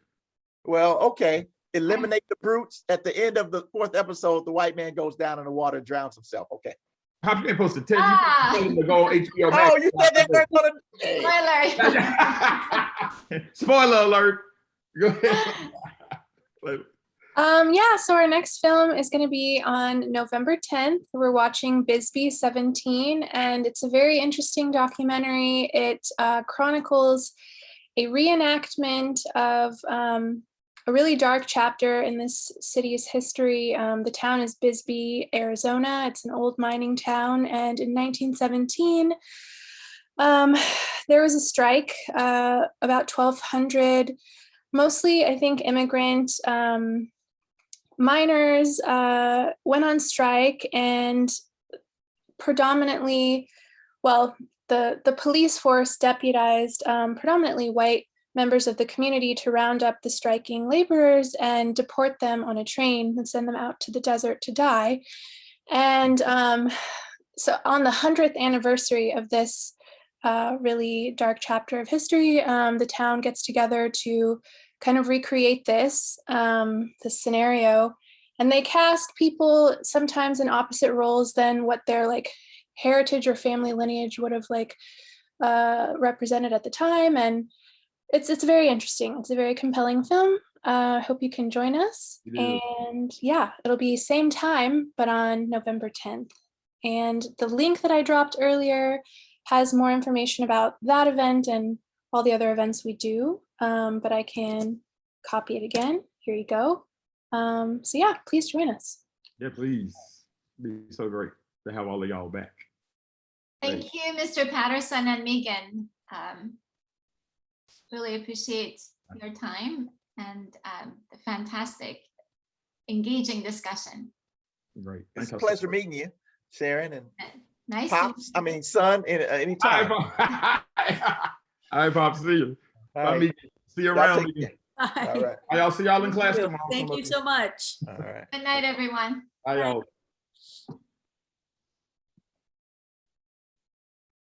Speaker 4: Well, okay. Eliminate the brutes. At the end of the 4th episode, the white man goes down in the water and drowns himself. Okay.
Speaker 2: How you supposed to tell
Speaker 1: Ah.
Speaker 2: you to go on HBO Max?
Speaker 4: Oh, you said they weren't gonna.
Speaker 1: Spoiler.
Speaker 2: Spoiler alert. Go ahead.
Speaker 3: Yeah, so our next film is going to be on November 10th. We're watching Bisbee 17, and it's a very interesting documentary. It chronicles a reenactment of a really dark chapter in this city's history. The town is Bisbee, Arizona. It's an old mining town, and in 1917, there was a strike. About 1,200, mostly, I think, immigrant miners went on strike, and predominantly, well, the police force deputized predominantly white members of the community to round up the striking laborers and deport them on a train and send them out to the desert to die. And so on the 100th anniversary of this really dark chapter of history, the town gets together to kind of recreate this scenario, and they cast people sometimes in opposite roles than what their like heritage or family lineage would have like represented at the time. And it's very interesting. It's a very compelling film. I hope you can join us. And yeah, it'll be same time, but on November 10th. And the link that I dropped earlier has more information about that event and all the other events we do. But I can copy it again. Here you go. So yeah, please join us.
Speaker 2: Yeah, please. It'd be so great to have all of y'all back.
Speaker 1: Thank you, Mr. Patterson and Megan. Really appreciate your time and the fantastic, engaging discusing.
Speaker 2: Great.
Speaker 4: It's a pleasure meeting you, Sharon, and
Speaker 1: Nice.
Speaker 4: Pops. I mean, son, anytime.
Speaker 2: All right, Pops. See you.
Speaker 4: All right.
Speaker 2: See you around.
Speaker 4: All right.
Speaker 2: I'll see y'all in class tomorrow.
Speaker 5: Thank you so much.
Speaker 4: All right.
Speaker 1: Good night, everyone.
Speaker 2: Bye, y'all.